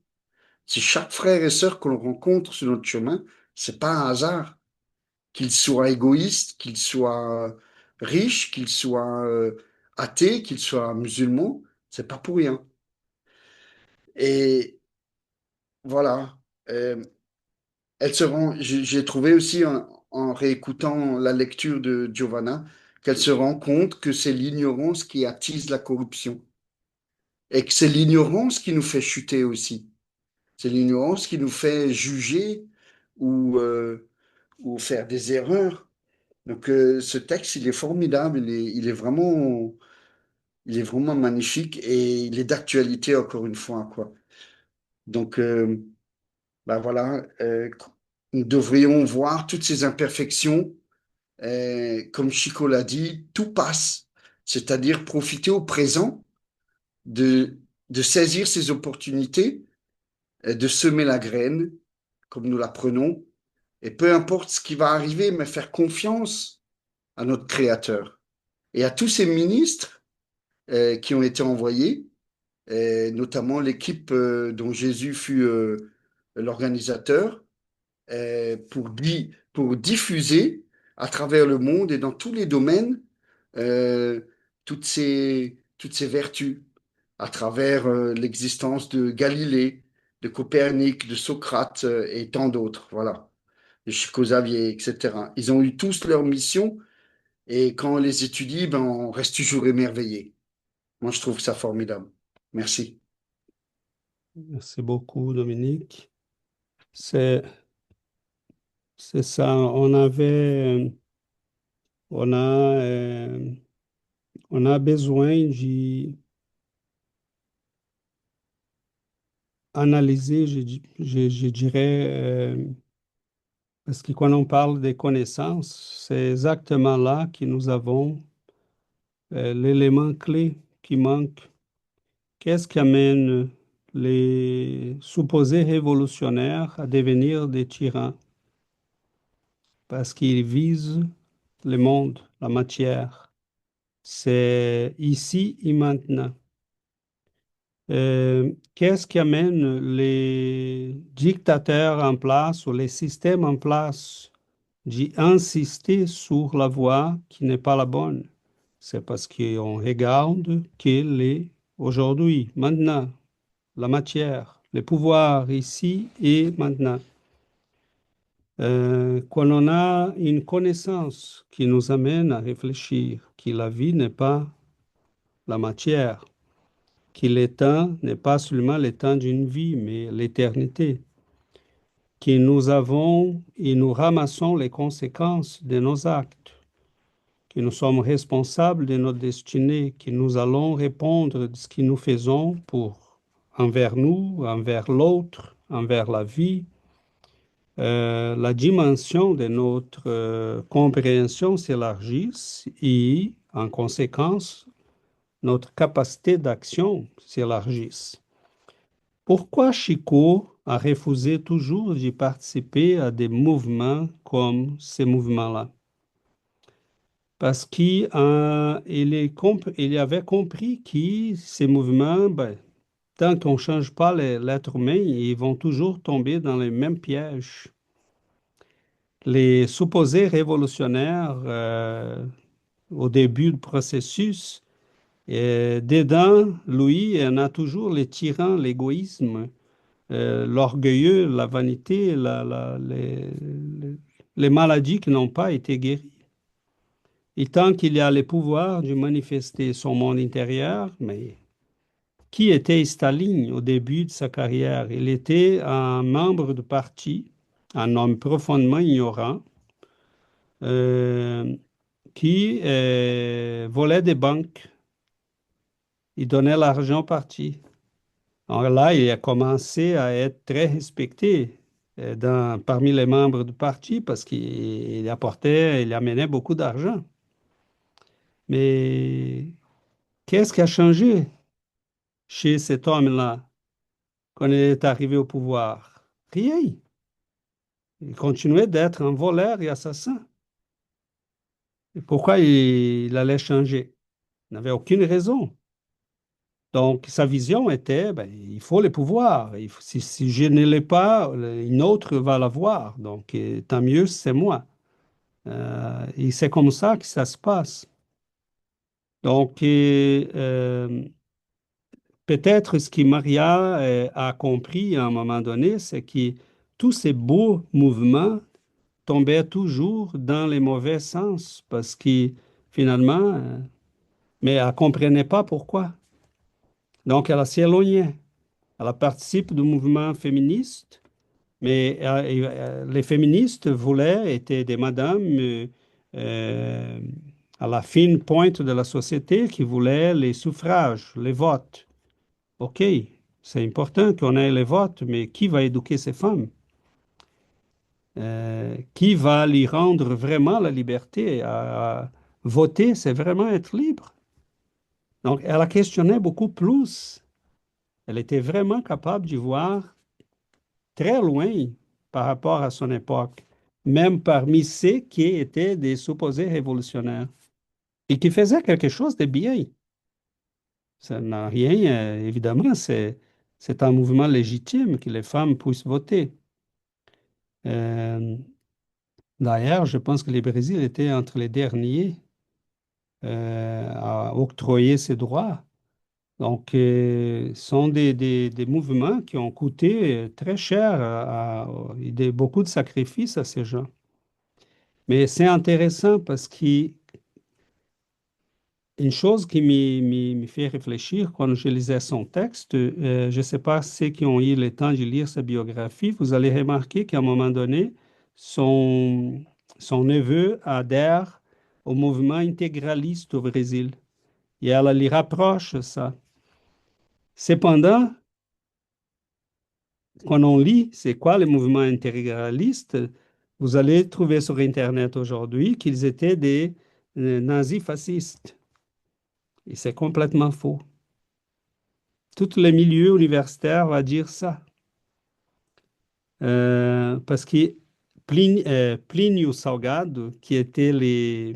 Si chaque frère et sœur que l'on rencontre sur notre chemin, c'est pas un hasard. Qu'il soit égoïste, qu'il soit riche, qu'il soit athée, qu'il soit musulman, c'est pas pour rien. Et voilà. Euh, j'ai trouvé aussi en réécoutant la lecture de Giovanna qu'elle se rend compte que c'est l'ignorance qui attise la corruption et que c'est l'ignorance qui nous fait chuter aussi. C'est l'ignorance qui nous fait juger ou, euh, ou faire des erreurs. Donc ce texte, il est formidable, il est vraiment magnifique et il est d'actualité encore une fois, quoi. Donc ben voilà, nous devrions voir toutes ces imperfections. Comme Chico l'a dit, tout passe, c'est-à-dire profiter au présent de, de saisir ces opportunités, de semer la graine, comme nous l'apprenons, et peu importe ce qui va arriver, mais faire confiance à notre Créateur et à tous ces ministres qui ont été envoyés, notamment l'équipe dont Jésus fut l'organisateur, pour diffuser à travers le monde et dans tous les domaines euh, toutes ces vertus, à travers l'existence de Galilée, de Copernic, de Socrate et tant d'autres, voilà, de Chico Xavier, etc. Ils ont eu tous leur mission et quand on les étudie, ben, on reste toujours émerveillé. Moi, je trouve ça formidable. Merci. Merci beaucoup, Dominique. C'est, c'est ça. On a, euh, on a besoin d'analyser, je dirais, parce que quand on parle des connaissances, c'est exactement là que nous avons l'élément clé qui manque. Qu'est-ce qui amène les supposés révolutionnaires à devenir des tyrans? Parce qu'ils visent le monde, la matière. C'est ici et maintenant. Qu'est-ce qui amène les dictateurs en place ou les systèmes en place J'ai insisté sur la voie qui n'est pas la bonne. C'est parce qu'on regarde quelle est aujourd'hui, maintenant, la matière, le pouvoir ici et maintenant. Quand on a une connaissance qui nous amène à réfléchir que la vie n'est pas la matière, que le temps n'est pas seulement le temps d'une vie, mais l'éternité, que nous avons et nous ramassons les conséquences de nos actes, que nous sommes responsables de notre destinée, que nous allons répondre de ce que nous faisons pour envers nous, envers l'autre, envers la vie. La dimension de notre compréhension s'élargit et, en conséquence, notre capacité d'action s'élargit. Pourquoi Chico a refusé toujours de participer à des mouvements comme ces mouvements-là? Parce qu'il il avait compris que ces mouvements, ben, tant qu'on ne change pas l'être humain, ils vont toujours tomber dans les mêmes pièges. Les supposés révolutionnaires, au début du processus, dedans, lui, il y en a toujours les tyrans, l'égoïsme, l'orgueilleux, la vanité, les maladies qui n'ont pas été guéries. Et tant qu'il y a le pouvoir de manifester son monde intérieur, mais qui était Staline au début de sa carrière? Il était un membre du parti, un homme profondément ignorant, euh, qui volait des banques. Il donnait l'argent au parti. Alors là, il a commencé à être très respecté parmi les membres du parti parce qu'il apportait, il amenait beaucoup d'argent. Mais qu'est-ce qui a changé chez cet homme-là quand il est arrivé au pouvoir? Rien. Il continuait d'être un voleur et assassin. Et pourquoi il allait changer? Il n'avait aucune raison. Donc, sa vision était, ben, il faut le pouvoir. Si je ne l'ai pas, une autre va l'avoir. Donc, tant mieux, c'est moi. Et c'est comme ça que ça se passe. Donc, peut-être ce que Maria a compris à un moment donné, c'est que tous ces beaux mouvements tombaient toujours dans les mauvais sens parce que finalement, mais elle ne comprenait pas pourquoi. Donc, elle s'est éloignée. Elle participe du mouvement féministe, mais les féministes étaient des madames euh, à la fine pointe de la société qui voulaient les suffrages, les votes. OK, c'est important qu'on ait les votes, mais qui va éduquer ces femmes? Qui va lui rendre vraiment la liberté à voter, c'est vraiment être libre. Donc, elle a questionné beaucoup plus. Elle était vraiment capable de voir très loin par rapport à son époque, même parmi ceux qui étaient des supposés révolutionnaires et qui faisaient quelque chose de bien. Ça n'a rien, évidemment, c'est un mouvement légitime que les femmes puissent voter. Euh, D'ailleurs, je pense que le Brésil était entre les derniers à octroyer ces droits. Donc, ce sont des mouvements qui ont coûté très cher beaucoup de sacrifices à ces gens. Mais c'est intéressant parce qu'une chose qui me fait réfléchir quand je lisais son texte, je ne sais pas ceux qui ont eu le temps de lire sa biographie, vous allez remarquer qu'à un moment donné, son neveu adhère au mouvement intégraliste au Brésil. Et elle lui rapproche ça. Cependant, quand on lit c'est quoi le mouvement intégraliste, vous allez trouver sur Internet aujourd'hui qu'ils étaient des nazis fascistes. Et c'est complètement faux. Tous les milieux universitaires vont dire ça. Parce que Plínio Salgado, qui était les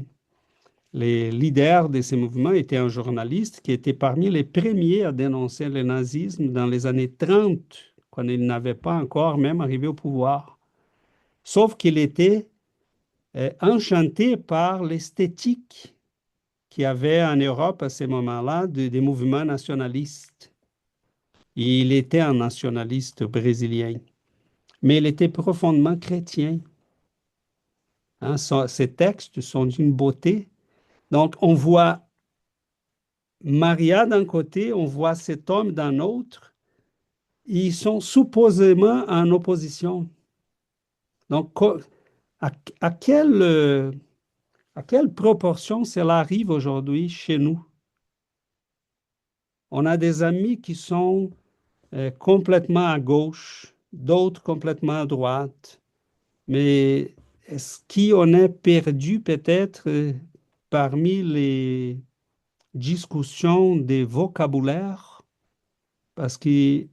leaders de ces mouvements, était un journaliste qui était parmi les premiers à dénoncer le nazisme dans les années 30, quand il n'avait pas encore même arrivé au pouvoir. Sauf qu'il était enchanté par l'esthétique qu'il y avait en Europe à ce moment-là des mouvements nationalistes. Il était un nationaliste brésilien, mais il était profondément chrétien. Hein, ses textes sont d'une beauté. Donc, on voit Maria d'un côté, on voit cet homme d'un autre. Ils sont supposément en opposition. Donc, à, à à quelle proportion cela arrive aujourd'hui chez nous? On a des amis qui sont complètement à gauche, d'autres complètement à droite. Mais est-ce qu'on est perdu peut-être parmi les discussions des vocabulaires? Parce qu'à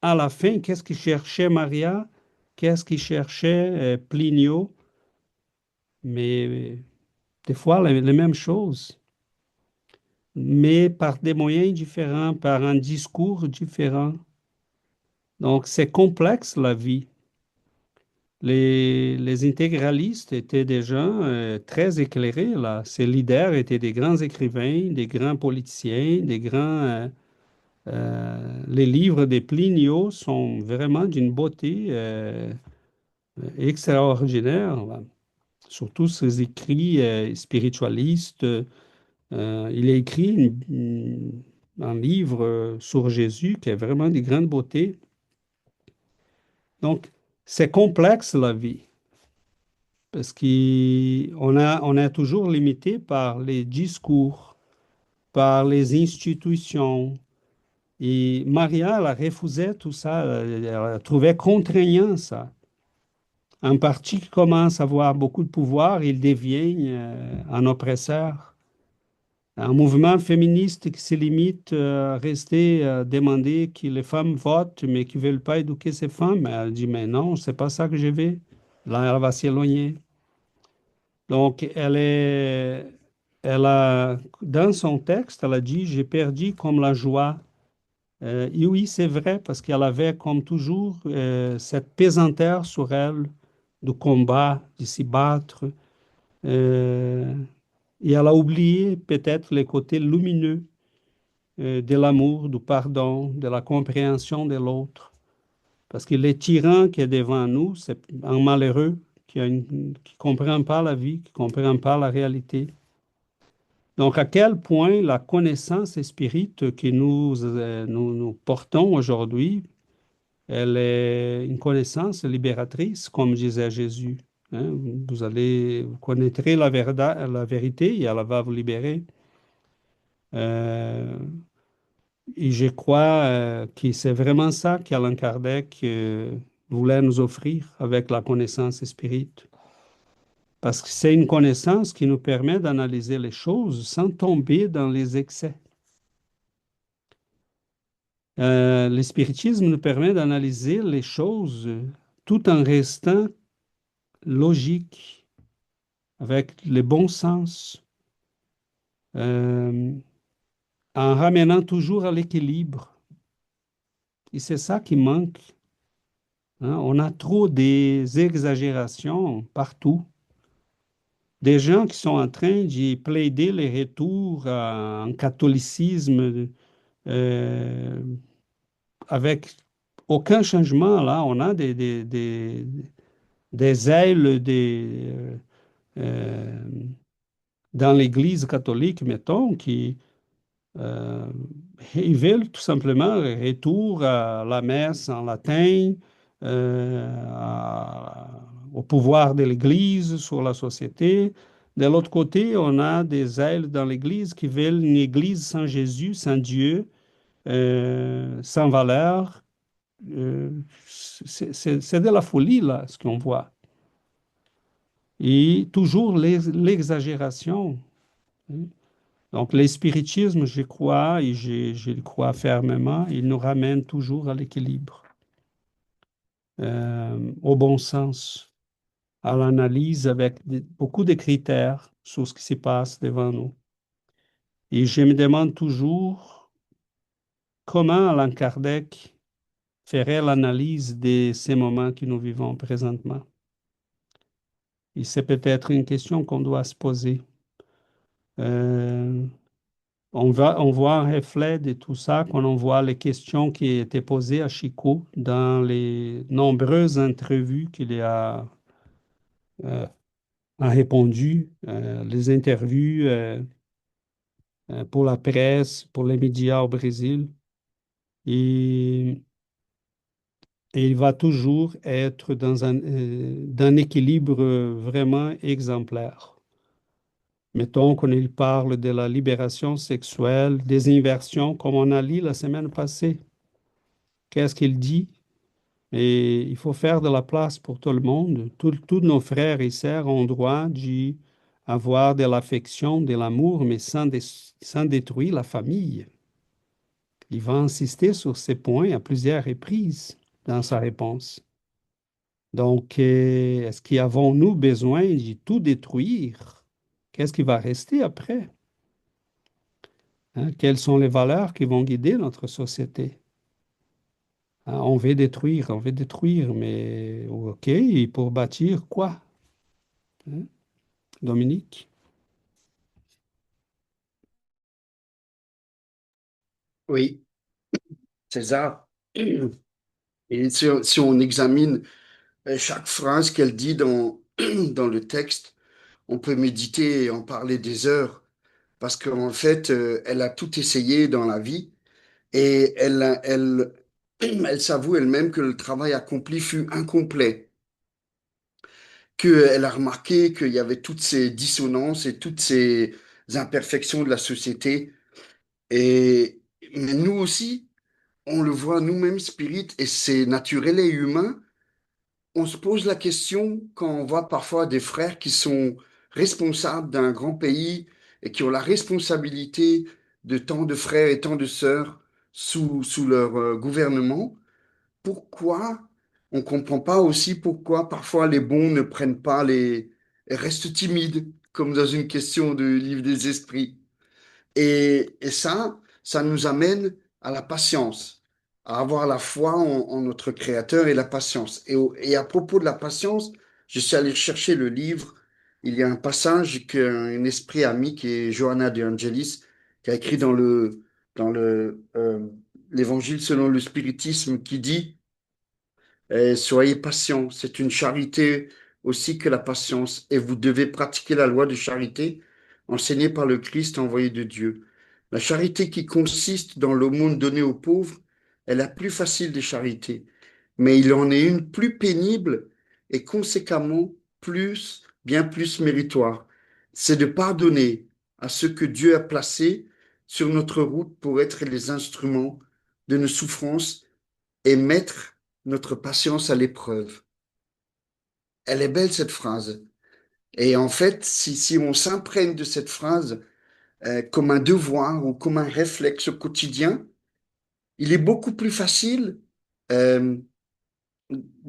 la fin, qu'est-ce qu'il cherchait Maria? Qu'est-ce qu'il cherchait Plinio? Mais des fois, les mêmes choses, mais par des moyens différents, par un discours différent. Donc, c'est complexe la vie. Les intégralistes étaient des gens très éclairés, là. Ces leaders étaient des grands écrivains, des grands politiciens, des grands... les livres de Plinio sont vraiment d'une beauté extraordinaire, là. Surtout ses écrits spiritualistes. Il a écrit un livre sur Jésus qui est vraiment de grande beauté. Donc, c'est complexe la vie. Parce on est toujours limité par les discours, par les institutions. Et Maria, elle a refusé tout ça, elle a trouvé contraignant ça. Un parti qui commence à avoir beaucoup de pouvoir, il devient un oppresseur. Un mouvement féministe qui se limite à rester à demander que les femmes votent, mais qui ne veulent pas éduquer ces femmes. Elle dit, mais non, c'est pas ça que je veux. Là, elle va s'éloigner. Donc, elle a, dans son texte, elle a dit, j'ai perdu comme la joie. Et oui, c'est vrai, parce qu'elle avait, comme toujours, cette pesanteur sur elle, de combat, de s'y battre. Euh, et elle a oublié peut-être les côtés lumineux de l'amour, du pardon, de la compréhension de l'autre. Parce que le tyran qui est devant nous, c'est un malheureux qui ne comprend pas la vie, qui ne comprend pas la réalité. Donc, à quel point la connaissance spirite que nous portons aujourd'hui, elle est une connaissance libératrice, comme disait Jésus. Hein. Vous connaîtrez la vérité et elle va vous libérer. Euh, et je crois que c'est vraiment ça qu'Allan Kardec voulait nous offrir avec la connaissance spirite. Parce que c'est une connaissance qui nous permet d'analyser les choses sans tomber dans les excès. Le spiritisme nous permet d'analyser les choses tout en restant logique, avec le bon sens, euh, en ramenant toujours à l'équilibre. Et c'est ça qui manque. Hein. On a trop des exagérations partout. Des gens qui sont en train de plaider les retours à un catholicisme euh, avec aucun changement. Là, on a des ailes euh, dans l'Église catholique, mettons, qui euh, ils veulent tout simplement un retour à la messe en latin, au pouvoir de l'Église sur la société. De l'autre côté, on a des ailes dans l'Église qui veulent une Église sans Jésus, sans Dieu, sans valeur. Euh, c'est de la folie, là, ce qu'on voit. Et toujours l'exagération. Hein. Donc, le spiritisme, je crois, et je le crois fermement, il nous ramène toujours à l'équilibre, au bon sens, à l'analyse avec beaucoup de critères sur ce qui se passe devant nous. Et je me demande toujours comment Allan Kardec ferait l'analyse de ces moments que nous vivons présentement. Et c'est peut-être une question qu'on doit se poser. Euh, on voit un reflet de tout ça quand on voit les questions qui étaient posées à Chico dans les nombreuses entrevues euh, a répondu, les interviews pour la presse, pour les médias au Brésil. Et, et il va toujours être d'un équilibre vraiment exemplaire. Mettons qu'on il parle de la libération sexuelle, des inversions, comme on a lu la semaine passée. Qu'est-ce qu'il dit? Et il faut faire de la place pour tout le monde. Tous nos frères et sœurs ont droit d'avoir de l'affection, de l'amour, mais sans détruire la famille. Il va insister sur ces points à plusieurs reprises dans sa réponse. Donc, est-ce qu'avons-nous besoin de tout détruire? Qu'est-ce qui va rester après? Hein? Quelles sont les valeurs qui vont guider notre société? Hein, on veut détruire, mais OK, et pour bâtir quoi? Hein? Dominique? Oui, César. Et si on examine chaque phrase qu'elle dit dans le texte, on peut méditer et en parler des heures, parce qu'en fait, elle a tout essayé dans la vie et elle s'avoue elle-même que le travail accompli fut incomplet, qu'elle a remarqué qu'il y avait toutes ces dissonances et toutes ces imperfections de la société. Et mais nous aussi, on le voit nous-mêmes, spirit, et c'est naturel et humain. On se pose la question quand on voit parfois des frères qui sont responsables d'un grand pays et qui ont la responsabilité de tant de frères et tant de sœurs sous leur gouvernement. Pourquoi on ne comprend pas aussi pourquoi parfois les bons ne prennent pas et restent timides, comme dans une question du livre des esprits. Et ça nous amène à la patience, à avoir la foi en notre Créateur et la patience. Et à propos de la patience, je suis allé chercher le livre. Il y a un passage qu'un esprit ami qui est Johanna de Angelis, qui a écrit dans l'Évangile selon le spiritisme, qui dit soyez patients, c'est une charité aussi que la patience, et vous devez pratiquer la loi de charité enseignée par le Christ envoyé de Dieu. La charité qui consiste dans l'aumône donnée aux pauvres est la plus facile des charités, mais il en est une plus pénible et conséquemment bien plus méritoire. C'est de pardonner à ceux que Dieu a placés sur notre route pour être les instruments de nos souffrances et mettre notre patience à l'épreuve. Elle est belle cette phrase. Et en fait, si on s'imprègne de cette phrase comme un devoir ou comme un réflexe quotidien, il est beaucoup plus facile euh,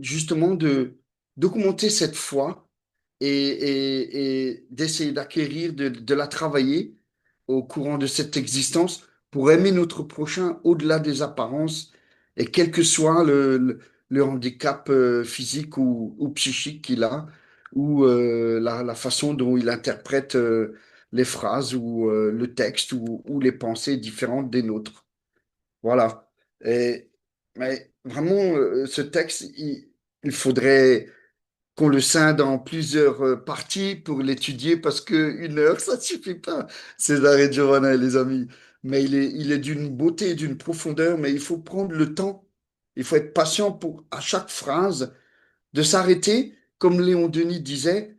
justement d'augmenter cette foi et d'essayer d'acquérir, de la travailler au courant de cette existence pour aimer notre prochain au-delà des apparences et quel que soit le handicap physique ou psychique qu'il a ou la façon dont il interprète les phrases ou le texte ou les pensées différentes des nôtres. Voilà. Mais vraiment, ce texte, il faudrait qu'on le scinde en plusieurs parties pour l'étudier parce que une heure, ça ne suffit pas. César et Giovanna, les amis. Mais il est d'une beauté, d'une profondeur, mais il faut prendre le temps. Il faut être patient pour, à chaque phrase, de s'arrêter, comme Léon Denis disait,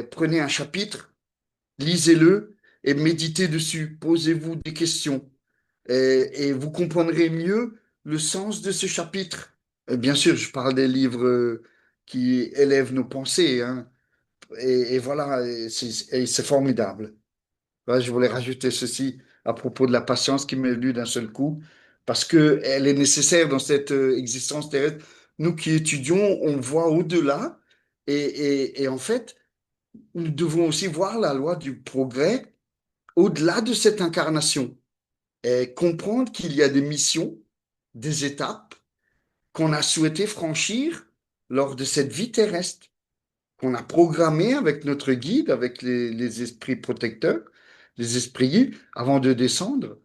prenez un chapitre, lisez-le et méditez dessus. Posez-vous des questions et vous comprendrez mieux le sens de ce chapitre. Bien sûr, je parle des livres qui élèvent nos pensées, hein. Et voilà, et c'est formidable. Voilà, je voulais rajouter ceci à propos de la patience qui m'est venue d'un seul coup, parce que elle est nécessaire dans cette existence terrestre. Nous qui étudions, on voit au-delà, et en fait, nous devons aussi voir la loi du progrès au-delà de cette incarnation et comprendre qu'il y a des missions, des étapes qu'on a souhaité franchir lors de cette vie terrestre. qu'on a programmé avec notre guide, avec les esprits protecteurs, les esprits guides, avant de descendre,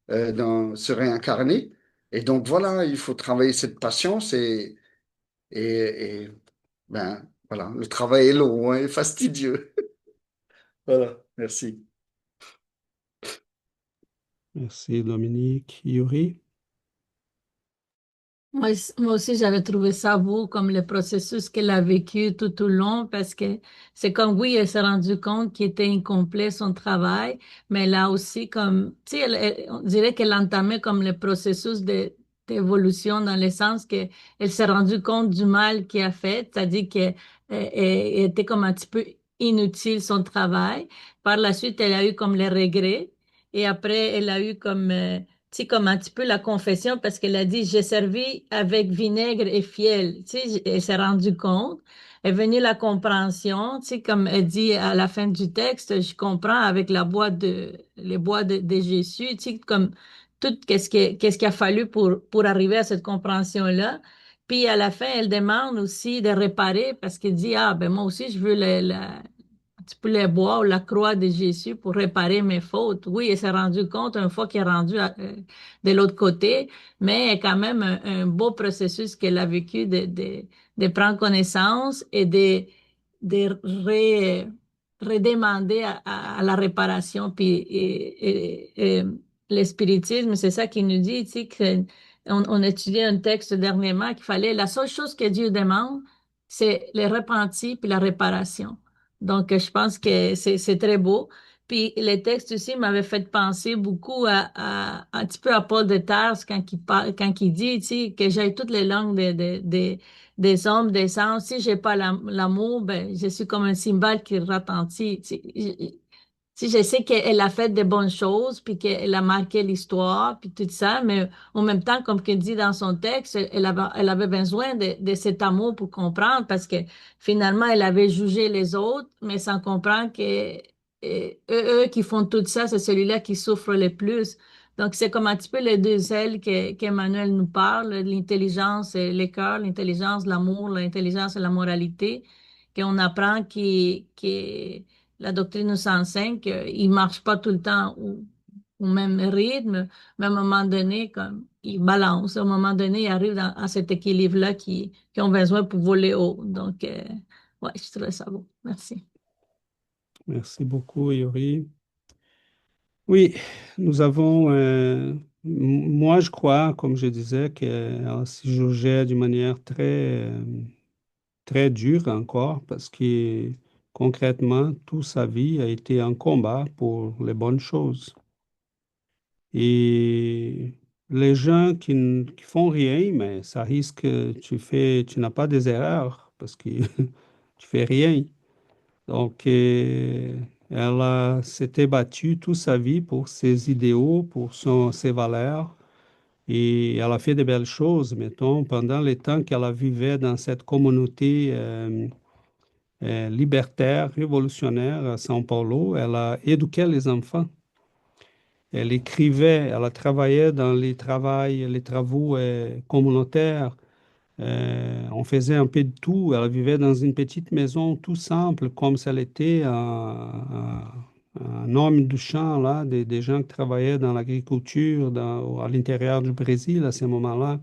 se réincarner. Et donc voilà, il faut travailler cette patience et ben voilà, le travail est long hein, et fastidieux. Voilà, merci. Merci Dominique. Yuri? Moi aussi, j'avais trouvé ça beau comme le processus qu'elle a vécu tout au long parce que c'est comme, oui, elle s'est rendue compte qu'il était incomplet son travail, mais là aussi, comme, tu sais, on dirait qu'elle entamait comme le processus d'évolution dans le sens que elle s'est rendue compte du mal qu'il a fait, c'est-à-dire qu'elle était comme un petit peu inutile son travail. Par la suite, elle a eu comme les regrets et après, elle a eu comme tu sais, comme un petit peu la confession, parce qu'elle a dit, j'ai servi avec vinaigre et fiel. Tu sais, elle s'est rendue compte. Est venue la compréhension, tu sais, comme elle dit à la fin du texte, je comprends avec les bois de Jésus, tu sais, comme tout qu'est-ce qu'il a fallu pour arriver à cette compréhension-là. Puis à la fin, elle demande aussi de réparer parce qu'elle dit, ah, ben moi aussi, je veux un petit peu les bois ou la croix de Jésus pour réparer mes fautes. Oui, elle s'est rendue compte une fois qu'elle est rendue de l'autre côté, mais quand même un beau processus qu'elle a vécu de prendre connaissance et de redemander à la réparation. Puis et le spiritisme, c'est ça qui nous dit, tu sais, on étudiait un texte dernièrement qu'il fallait, la seule chose que Dieu demande, c'est le repenti puis la réparation. Donc, je pense que c'est très beau. Puis, les textes aussi m'avaient fait penser beaucoup un petit peu à Paul de Tarse quand il parle, quand il dit, tu sais, que j'ai toutes les langues des hommes, des sens. Si j'ai pas l'amour, ben, je suis comme un cymbale qui retentit. Tu sais, si je sais qu'elle a fait de bonnes choses, puis qu'elle a marqué l'histoire, puis tout ça, mais en même temps, comme qu'elle dit dans son texte, elle avait besoin de cet amour pour comprendre, parce que finalement, elle avait jugé les autres, mais sans comprendre que eux qui font tout ça, c'est celui-là qui souffre le plus. Donc, c'est comme un petit peu les deux ailes qu'Emmanuel nous parle, l'intelligence et le cœur, l'intelligence, l'amour, l'intelligence et la moralité, qu'on apprend qui la doctrine nous enseigne qu'il ne marche pas tout le temps au même rythme, mais à un moment donné, comme, il balance. À un moment donné, il arrive à cet équilibre-là qui ont besoin pour voler haut. Donc, ouais, je trouve ça beau. Merci. Merci beaucoup, Yuri. Oui, nous avons, moi je crois, comme je disais, qu'elle se jugeait d'une manière très dure encore, parce que concrètement, toute sa vie a été un combat pour les bonnes choses. Et les gens qui font rien, mais ça risque, tu n'as pas des erreurs, parce que tu fais rien. Donc, s'était battue toute sa vie pour ses idéaux, pour ses valeurs, et elle a fait de belles choses, mettons, pendant les temps qu'elle vivait dans cette communauté libertaire, révolutionnaire à São Paulo. Elle a éduqué les enfants. Elle écrivait, elle a travaillé dans les travaux communautaires. On faisait un peu de tout. Elle vivait dans une petite maison tout simple, comme si elle était un homme du champ, là, des gens qui travaillaient dans l'agriculture à l'intérieur du Brésil à ce moment-là.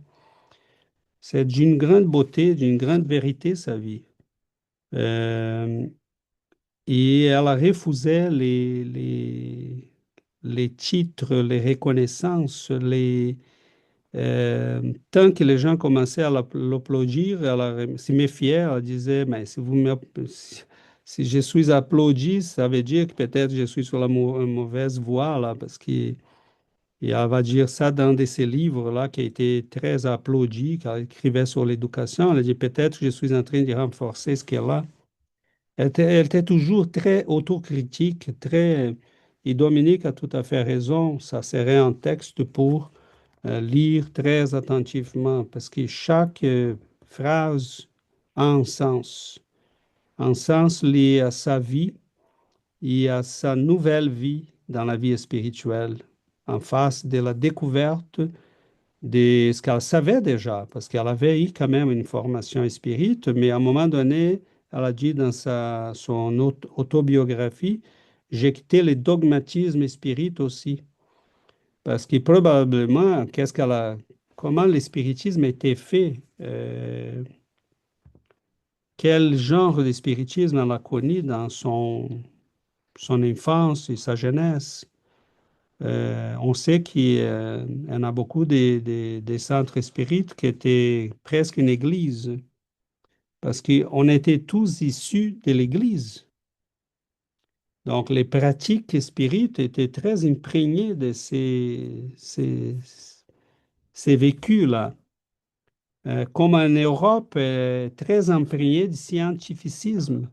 C'est d'une grande beauté, d'une grande vérité, sa vie. Euh, et elle a refusé les titres, les reconnaissances, tant que les gens commençaient à l'applaudir, elle s'y méfiait, elle disait, mais si je suis applaudi, ça veut dire que peut-être je suis sur la mauvaise voie, là, parce que et elle va dire ça dans de ses livres-là, qui a été très applaudi, qu'elle écrivait sur l'éducation. Elle dit, peut-être je suis en train de renforcer ce qu'elle a. Elle était toujours très autocritique, très... Et Dominique a tout à fait raison, ça serait un texte pour lire très attentivement, parce que chaque phrase a un sens lié à sa vie et à sa nouvelle vie dans la vie spirituelle, en face de la découverte de ce qu'elle savait déjà, parce qu'elle avait eu quand même une formation spirite, mais à un moment donné, elle a dit dans son autobiographie, j'ai quitté le dogmatisme spirit aussi. Parce que probablement, comment le spiritisme a été fait, quel genre de spiritisme elle a connu dans son enfance et sa jeunesse. On sait qu'il y en a beaucoup des centres spirites qui étaient presque une église, parce qu'on était tous issus de l'église. Donc, les pratiques spirites étaient très imprégnées de ces vécus-là. Comme en Europe, très imprégné du scientificisme,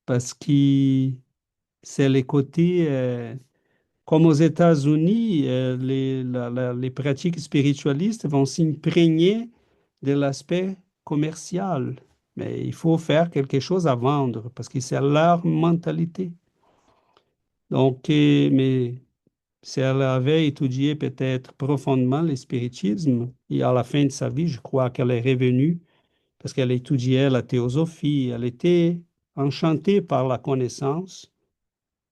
parce que c'est les côtés, comme aux États-Unis, les pratiques spiritualistes vont s'imprégner de l'aspect commercial. Mais il faut faire quelque chose à vendre, parce que c'est leur mentalité. Donc, mais si elle avait étudié peut-être profondément le spiritisme, et à la fin de sa vie, je crois qu'elle est revenue parce qu'elle étudiait la théosophie, elle était enchantée par la connaissance,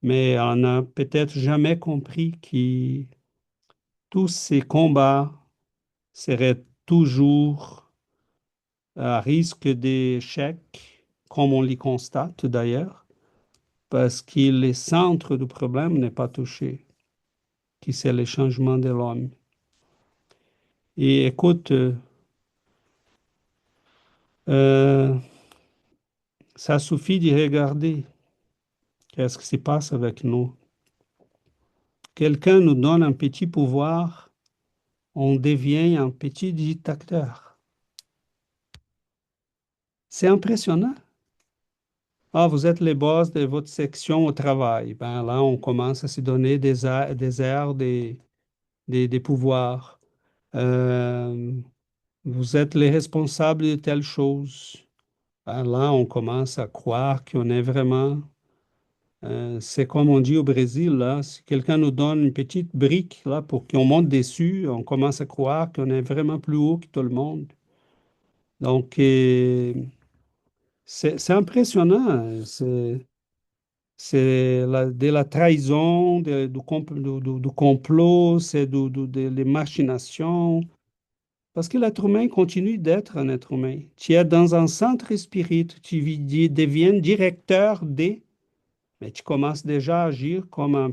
mais elle n'a peut-être jamais compris que tous ces combats seraient toujours à risque d'échec, comme on les constate d'ailleurs, parce que le centre du problème n'est pas touché, qui c'est le changement de l'homme. Et écoute, ça suffit d'y regarder. Qu'est-ce qui se passe avec nous? Quelqu'un nous donne un petit pouvoir, on devient un petit dictateur. C'est impressionnant. Ah, vous êtes les boss de votre section au travail. Ben là, on commence à se donner des airs, des pouvoirs. Euh, vous êtes les responsables de telle chose. Ben là, on commence à croire qu'on est vraiment. C'est comme on dit au Brésil, là, si quelqu'un nous donne une petite brique là, pour qu'on monte dessus, on commence à croire qu'on est vraiment plus haut que tout le monde. Donc, c'est impressionnant. C'est de la trahison, du complot, c'est des machinations. Parce que l'être humain continue d'être un être humain. Tu es dans un centre spirit, deviens directeur des. Mais tu commences déjà à agir comme un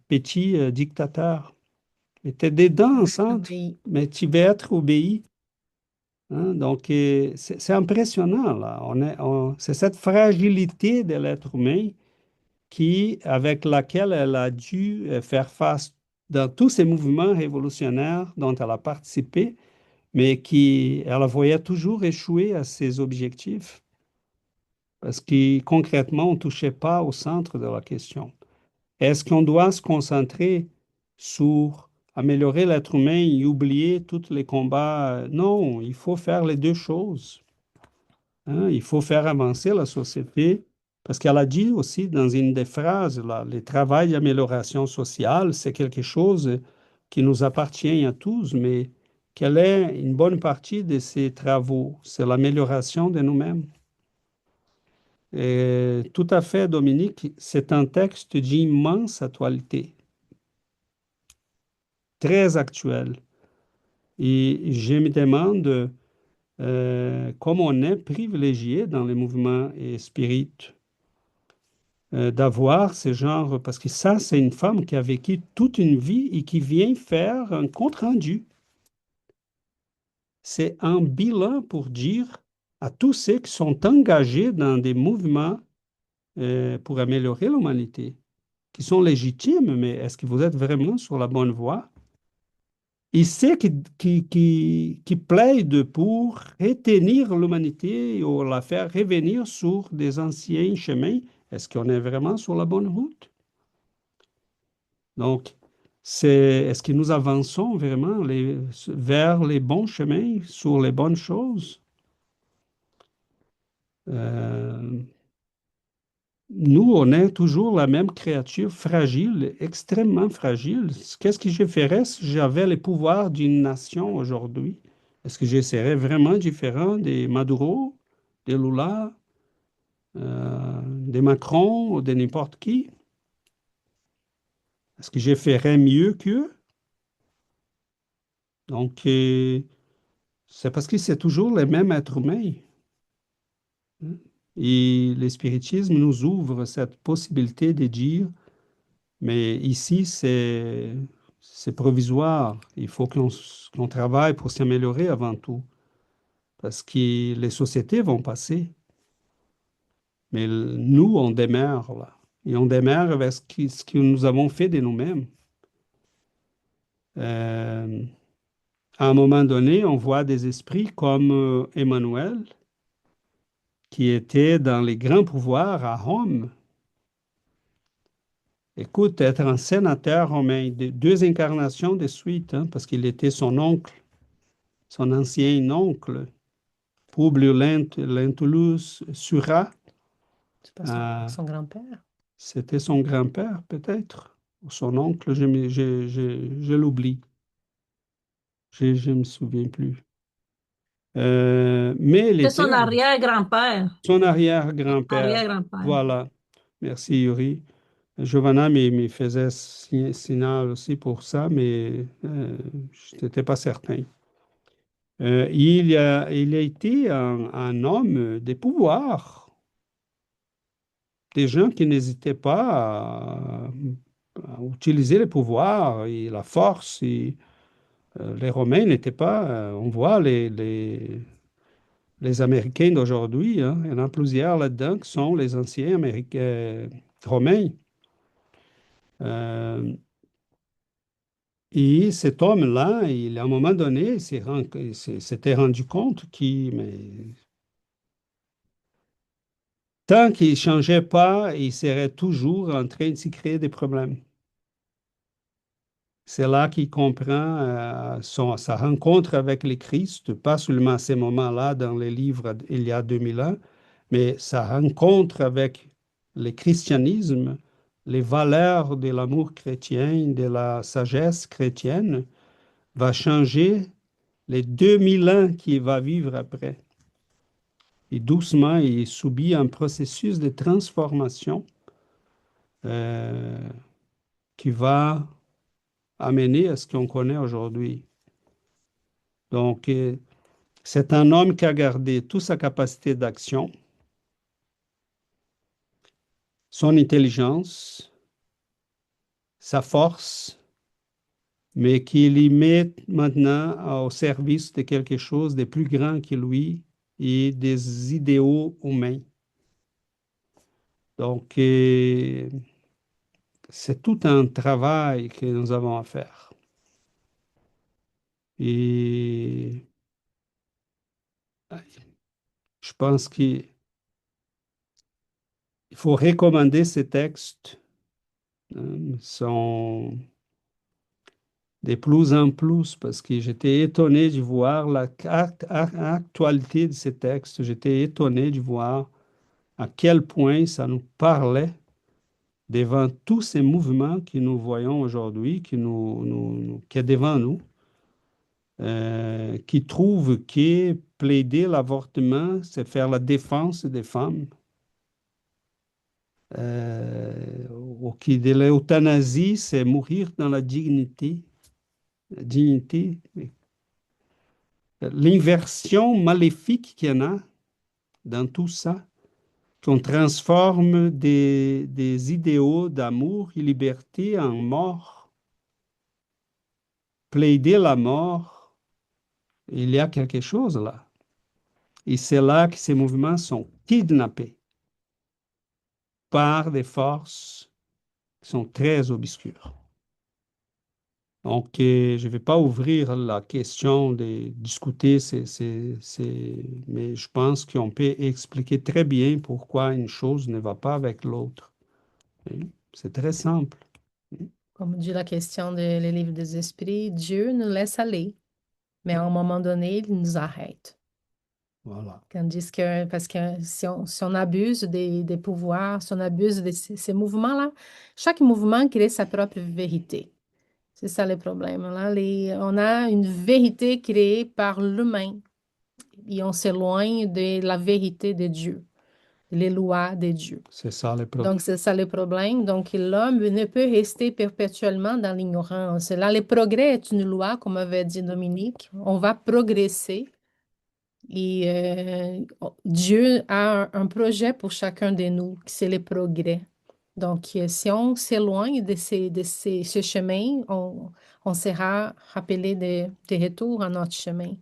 petit dictateur. Mais tu es dedans, en centre, mais tu veux être obéi. Hein. Donc, c'est impressionnant, là. C'est cette fragilité de l'être humain avec laquelle elle a dû faire face dans tous ces mouvements révolutionnaires dont elle a participé, mais elle voyait toujours échouer à ses objectifs. Parce que concrètement, on ne touchait pas au centre de la question. Est-ce qu'on doit se concentrer sur améliorer l'être humain et oublier tous les combats? Non, il faut faire les deux choses. Hein. Il faut faire avancer la société, parce qu'elle a dit aussi dans une des phrases, là, le travail d'amélioration sociale, c'est quelque chose qui nous appartient à tous, mais quelle est une bonne partie de ces travaux? C'est l'amélioration de nous-mêmes. Et tout à fait, Dominique, c'est un texte d'immense actualité, très actuel. Et je me demande comment on est privilégié dans les mouvements spirites d'avoir ce genre, parce que ça, c'est une femme qui a vécu toute une vie et qui vient faire un compte-rendu. C'est un bilan pour dire à tous ceux qui sont engagés dans des mouvements pour améliorer l'humanité, qui sont légitimes, mais est-ce que vous êtes vraiment sur la bonne voie? Et ceux qui plaident pour retenir l'humanité ou la faire revenir sur des anciens chemins, est-ce qu'on est vraiment sur la bonne route? Donc, est-ce que nous avançons vraiment vers les bons chemins, sur les bonnes choses? Nous, on est toujours la même créature fragile, extrêmement fragile. Qu'est-ce que je ferais si j'avais les pouvoirs d'une nation aujourd'hui? Est-ce que je serais vraiment différent des Maduro? de Lula, de Macron ou de n'importe qui? Est-ce que je ferais mieux qu'eux? Donc, c'est parce que c'est toujours les mêmes êtres humains, hein. Et le spiritisme nous ouvre cette possibilité de dire, mais ici, c'est provisoire. Il faut qu'on travaille pour s'améliorer avant tout, parce que les sociétés vont passer, mais nous, on demeure là. Et on demeure avec ce que nous avons fait de nous-mêmes. Euh, à un moment donné, on voit des esprits comme Emmanuel, qui était dans les grands pouvoirs à Rome. Écoute, être un sénateur romain, deux incarnations de suite, hein, parce qu'il était son oncle, son ancien oncle, Publius Lentulus Sura. C'est pas euh, son grand-père. C'était son grand-père, peut-être, ou son oncle, je l'oublie. Je ne me souviens plus. Mais il C'est était son arrière-grand-père. son arrière-grand-père. Arrière-grand-père. Voilà. Merci, Yuri. Giovanna me faisait signal aussi pour ça, mais je n'étais pas certain. Il a été un homme de pouvoir, des gens qui n'hésitaient pas à utiliser le pouvoir et la force. Et, les Romains n'étaient pas, on voit les Américains d'aujourd'hui, hein, il y en a plusieurs là-dedans qui sont les anciens Américains, Romains. Euh, Et cet homme-là, à un moment donné, il s'était rendu compte qu'il, mais tant qu'il ne changeait pas, il serait toujours en train de s'y créer des problèmes. C'est là qu'il comprend sa rencontre avec le Christ, pas seulement à ces moments-là dans les livres il y a 2000 ans, mais sa rencontre avec le christianisme, les valeurs de l'amour chrétien, de la sagesse chrétienne, va changer les 2000 ans qu'il va vivre après. Et doucement, il subit un processus de transformation euh, qui va amener à ce qu'on connaît aujourd'hui. Donc, c'est un homme qui a gardé toute sa capacité d'action, son intelligence, sa force, mais qui les met maintenant au service de quelque chose de plus grand que lui et des idéaux humains. Donc, c'est tout un travail que nous avons à faire. Et je pense qu'il faut recommander ces textes, hein, sont de plus en plus parce que j'étais étonné de voir l'actualité de ces textes. J'étais étonné de voir à quel point ça nous parlait devant tous ces mouvements que nous voyons aujourd'hui, qui est devant nous. Qui trouvent que plaider l'avortement, c'est faire la défense des femmes, ou que de l'euthanasie, c'est mourir dans la dignité. La dignité. L'inversion maléfique qu'il y en a dans tout ça, qu'on transforme des idéaux d'amour et liberté en mort, plaider la mort, il y a quelque chose là. Et c'est là que ces mouvements sont kidnappés par des forces qui sont très obscures. Donc, je ne vais pas ouvrir la question de discuter, mais je pense qu'on peut expliquer très bien pourquoi une chose ne va pas avec l'autre. Hein. C'est très simple. Comme dit la question des livres des esprits, Dieu nous laisse aller, mais à un moment donné, il nous arrête. Voilà. Tandis que, parce que si on abuse des pouvoirs, si on abuse de ces mouvements-là, chaque mouvement crée sa propre vérité. C'est ça le problème. Là. On a une vérité créée par l'humain. et on s'éloigne de la vérité de Dieu, les lois de Dieu. C'est ça le problème. Donc, c'est ça le problème. Donc, l'homme ne peut rester perpétuellement dans l'ignorance. Là, le progrès est une loi, comme avait dit Dominique. On va progresser. Et Dieu a un projet pour chacun de nous, c'est le progrès. Donc, si on s'éloigne ce chemin, on sera rappelé de retour à notre chemin.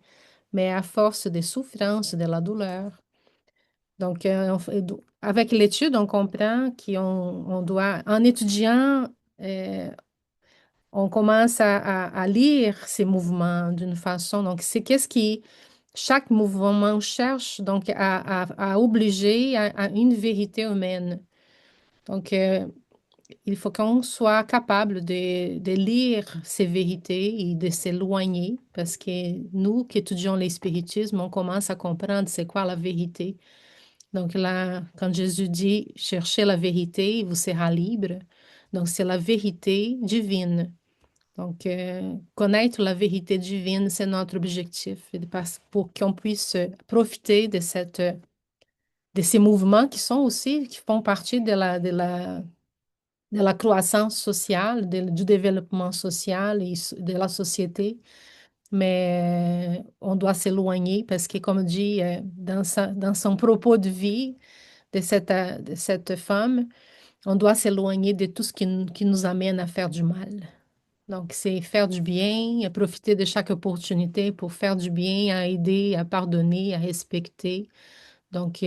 Mais à force de souffrance, de la douleur. Donc, avec l'étude, on comprend qu'on doit, en étudiant, on commence à lire ces mouvements d'une façon. Donc, c'est qu'est-ce qui, chaque mouvement cherche donc à obliger à une vérité humaine. Donc, il faut qu'on soit capable de lire ces vérités et de s'éloigner parce que nous qui étudions les spiritismes, on commence à comprendre c'est quoi la vérité. Donc là, quand Jésus dit cherchez la vérité, vous serez libre. Donc, c'est la vérité divine. Donc, connaître la vérité divine, c'est notre objectif pour qu'on puisse profiter de ces mouvements qui sont aussi, qui font partie de la croissance sociale, du développement social et de la société. Mais on doit s'éloigner parce que, comme dit dans son propos de vie de cette femme, on doit s'éloigner de tout ce qui nous amène à faire du mal. Donc, c'est faire du bien, profiter de chaque opportunité pour faire du bien, à aider, à pardonner, à respecter. Donc,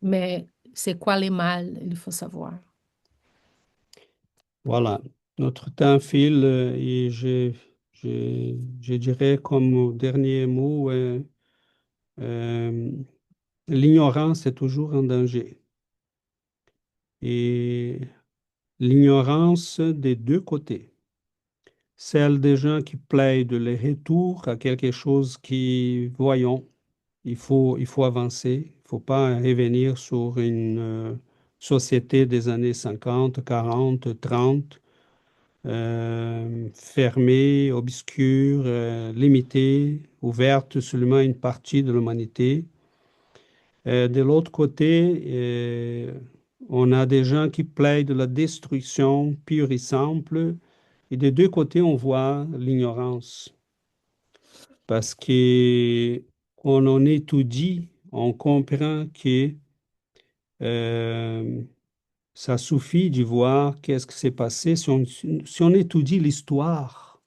mais c'est quoi les mal, il faut savoir. Voilà, notre temps file et je dirais comme dernier mot, euh, l'ignorance est toujours un danger. Et l'ignorance des deux côtés. Celle des gens qui plaident le retour à quelque chose qui, voyons, il faut avancer. Il ne faut pas revenir sur une société des années 50, 40, 30, fermée, obscure, limitée, ouverte seulement à une partie de l'humanité. De l'autre côté, on a des gens qui plaident la destruction pure et simple. Et des deux côtés, on voit l'ignorance. Parce que on en étudie, on comprend que euh, ça suffit de voir qu'est-ce qui s'est passé. Si on étudie l'histoire,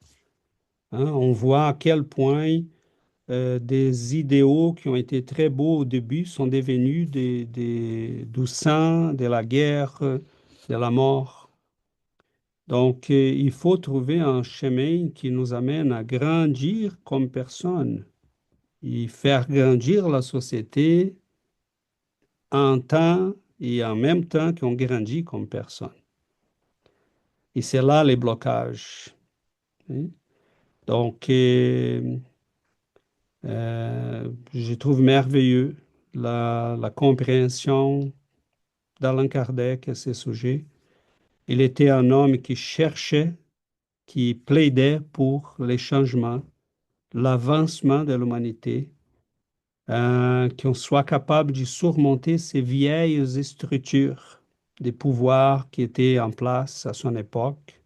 hein, on voit à quel point des idéaux qui ont été très beaux au début sont devenus du sang, de la guerre, de la mort. Donc, il faut trouver un chemin qui nous amène à grandir comme personne et faire grandir la société en temps et en même temps qu'on grandit comme personne. Et c'est là les blocages, hein. Donc, je trouve merveilleux la compréhension d'Allan Kardec à ce sujet. Il était un homme qui cherchait, qui plaidait pour les changements, l'avancement de l'humanité, qu'on soit capable de surmonter ces vieilles structures des pouvoirs qui étaient en place à son époque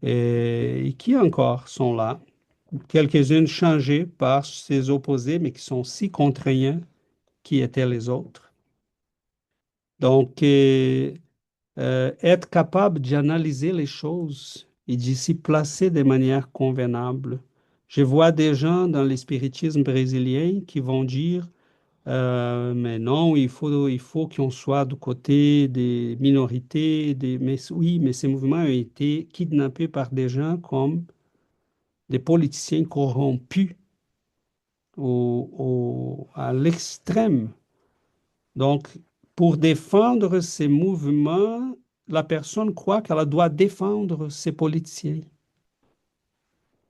et qui encore sont là. Quelques-unes changées par ses opposés, mais qui sont si contraignants qui étaient les autres. Donc, être capable d'analyser les choses et de s'y placer de manière convenable. Je vois des gens dans le spiritisme brésilien qui vont dire mais non, il faut qu'on soit du côté des minorités, mais oui, mais ces mouvements ont été kidnappés par des gens comme des politiciens corrompus à l'extrême. Donc, pour défendre ces mouvements, la personne croit qu'elle doit défendre ses politiciens.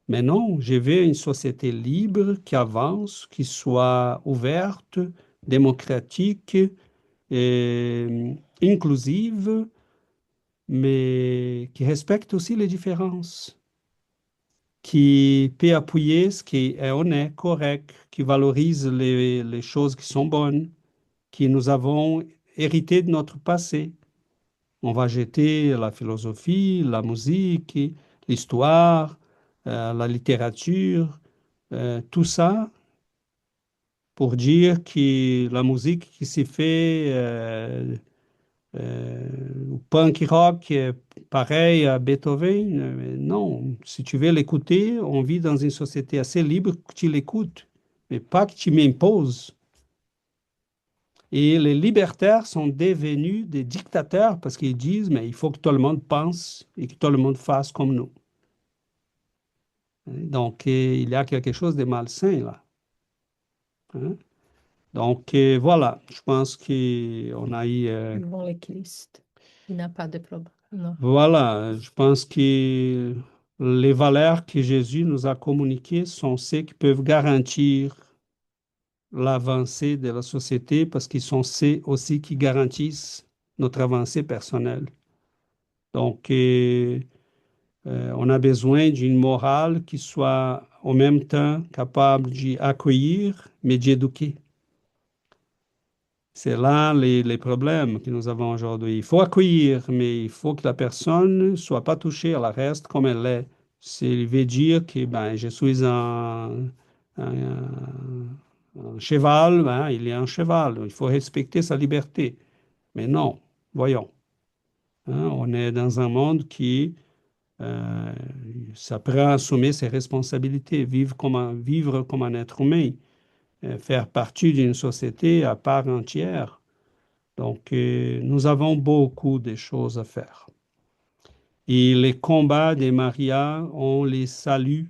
Mais non, je veux une société libre qui avance, qui soit ouverte, démocratique, inclusive, mais qui respecte aussi les différences, qui peut appuyer ce qui est honnête, correct, qui valorise les choses qui sont bonnes, qui nous avons hérité de notre passé. On va jeter la philosophie, la musique, l'histoire, la littérature, tout ça pour dire que la musique qui s'est fait punk rock, pareil à Beethoven, non. Si tu veux l'écouter, on vit dans une société assez libre que tu l'écoutes, mais pas que tu m'imposes. Et les libertaires sont devenus des dictateurs parce qu'ils disent, mais il faut que tout le monde pense et que tout le monde fasse comme nous. Donc, il y a quelque chose de malsain là. Hein? Donc, voilà, je pense qu'on a eu... Ils vont l'équilibre. Il n'a pas de problème. Non. voilà, je pense que les valeurs que Jésus nous a communiquées sont celles qui peuvent garantir l'avancée de la société parce qu'ils sont ceux aussi qui garantissent notre avancée personnelle. Donc, on a besoin d'une morale qui soit en même temps capable d'accueillir, mais d'éduquer. C'est là les problèmes que nous avons aujourd'hui. Il faut accueillir, mais il faut que la personne ne soit pas touchée, elle reste comme elle est. Ça veut dire que ben, je suis un cheval, ben, il est un cheval. Il faut respecter sa liberté. Mais non, voyons. Hein, on est dans un monde qui euh, s'apprend à assumer ses responsabilités, vivre comme un être humain, faire partie d'une société à part entière. Donc, nous avons beaucoup de choses à faire. Et les combats des Maria, on les salue.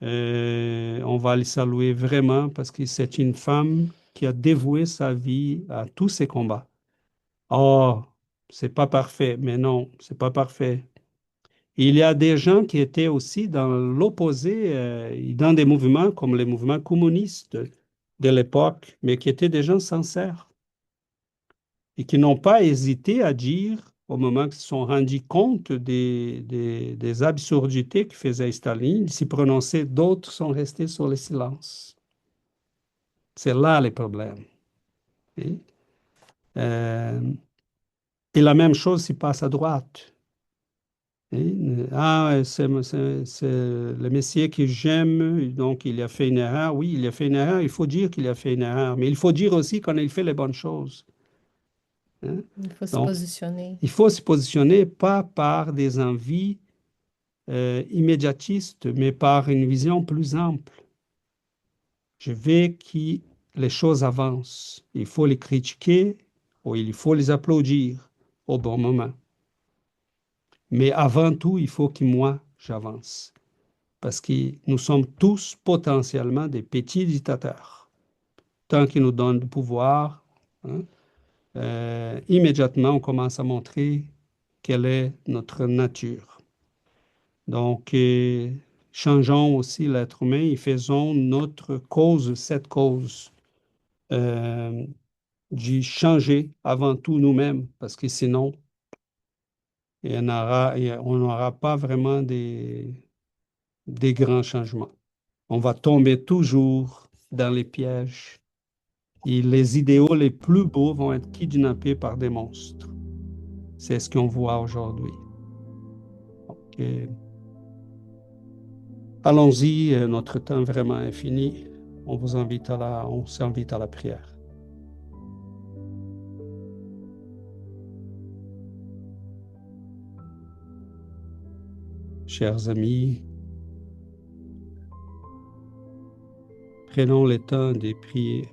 On va les saluer vraiment parce que c'est une femme qui a dévoué sa vie à tous ces combats. Oh, c'est pas parfait, mais non, c'est pas parfait. Il y a des gens qui étaient aussi dans l'opposé, dans des mouvements comme les mouvements communistes de l'époque, mais qui étaient des gens sincères et qui n'ont pas hésité à dire, au moment qu'ils se sont rendus compte des absurdités que faisait Staline, de s'y prononcer, d'autres sont restés sur le silence. C'est là le problème. Et, euh, et la même chose s'y passe à droite. Ah, c'est le Messie que j'aime, donc il a fait une erreur. Oui, il a fait une erreur, il faut dire qu'il a fait une erreur, mais il faut dire aussi quand il fait les bonnes choses. Hein? Il faut se Donc, positionner. il faut se positionner pas par des envies immédiatistes, mais par une vision plus ample. Je veux que les choses avancent. Il faut les critiquer ou il faut les applaudir au bon moment. Mais avant tout, il faut que moi, j'avance. Parce que nous sommes tous potentiellement des petits dictateurs. Tant qu'ils nous donnent du pouvoir, hein, immédiatement, on commence à montrer quelle est notre nature. Donc, changeons aussi l'être humain et faisons notre cause, cette cause, du changer avant tout nous-mêmes, parce que sinon, on n'aura pas vraiment des grands changements. On va tomber toujours dans les pièges et les idéaux les plus beaux vont être kidnappés par des monstres. C'est ce qu'on voit aujourd'hui. Donc, allons-y, notre temps vraiment est fini. On s'invite à la prière. Chers amis, prenons le temps de prier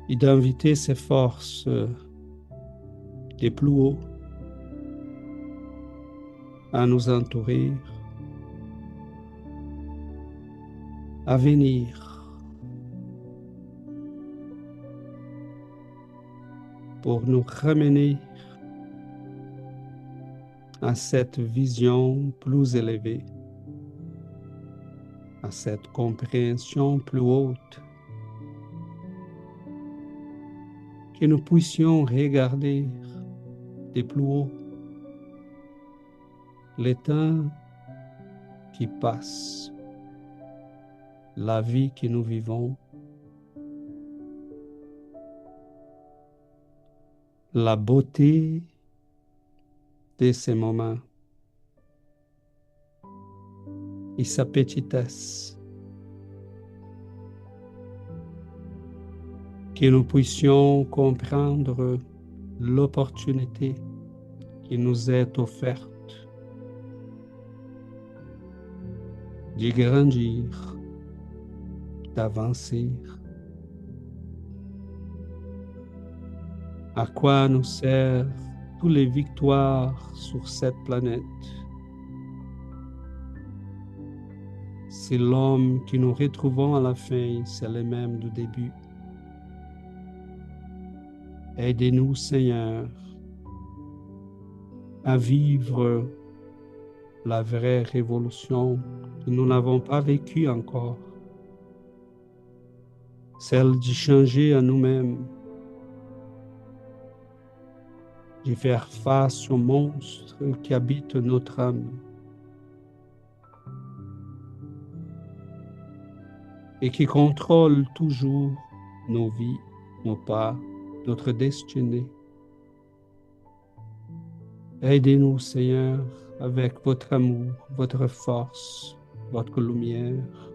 et d'inviter ces forces les plus hauts à nous entourer, à venir pour nous ramener à cette vision plus élevée, à cette compréhension plus haute, que nous puissions regarder de plus haut les temps qui passent, la vie que nous vivons, la beauté de ces moments et sa petitesse, que nous puissions comprendre l'opportunité qui nous est offerte de grandir, d'avancer. À quoi nous servent toutes les victoires sur cette planète si l'homme que nous retrouvons à la fin, c'est le même du début? Aidez-nous, Seigneur, à vivre la vraie révolution que nous n'avons pas vécue encore, celle de changer à nous-mêmes, de faire face aux monstres qui habitent notre âme et qui contrôlent toujours nos vies, nos pas, notre destinée. Aidez-nous, Seigneur, avec votre amour, votre force, votre lumière,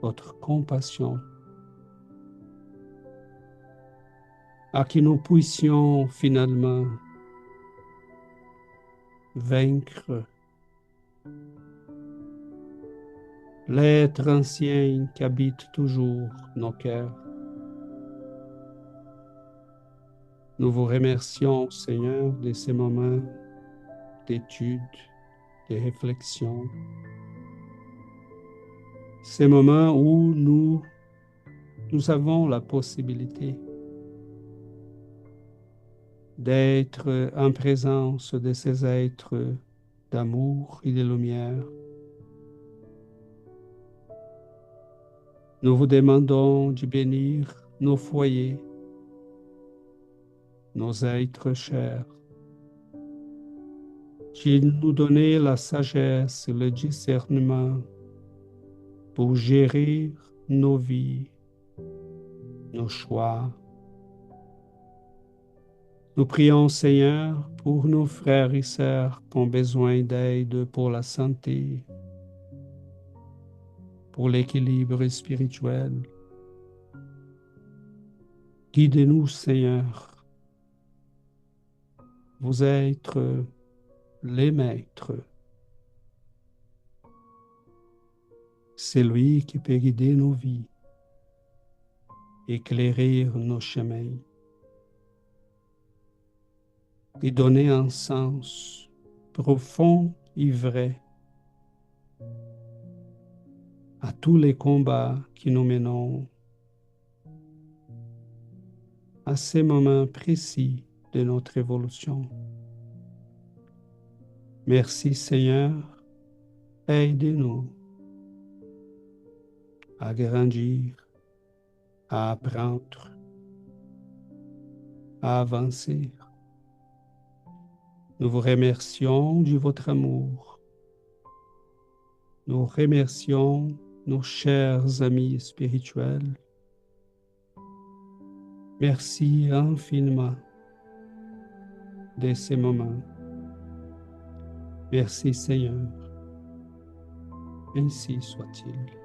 votre compassion, à que nous puissions finalement vaincre l'être ancien qui habite toujours nos cœurs. Nous vous remercions, Seigneur, de ces moments d'étude, de réflexion, ces moments où nous avons la possibilité d'être en présence de ces êtres d'amour et de lumière. Nous vous demandons de bénir nos foyers, nos êtres chers, de nous donner la sagesse et le discernement pour gérer nos vies, nos choix. Nous prions, Seigneur, pour nos frères et sœurs qui ont besoin d'aide pour la santé, pour l'équilibre spirituel. Guidez-nous, Seigneur. Vous êtes les maîtres. C'est lui qui peut guider nos vies, éclairer nos chemins et donner un sens profond et vrai à tous les combats que nous menons à ces moments précis de notre évolution. Merci, Seigneur. Aidez-nous à grandir, à apprendre, à avancer. Nous vous remercions de votre amour. Nous remercions nos chers amis spirituels. Merci infiniment de ces moments. Merci, Seigneur. Ainsi soit-il.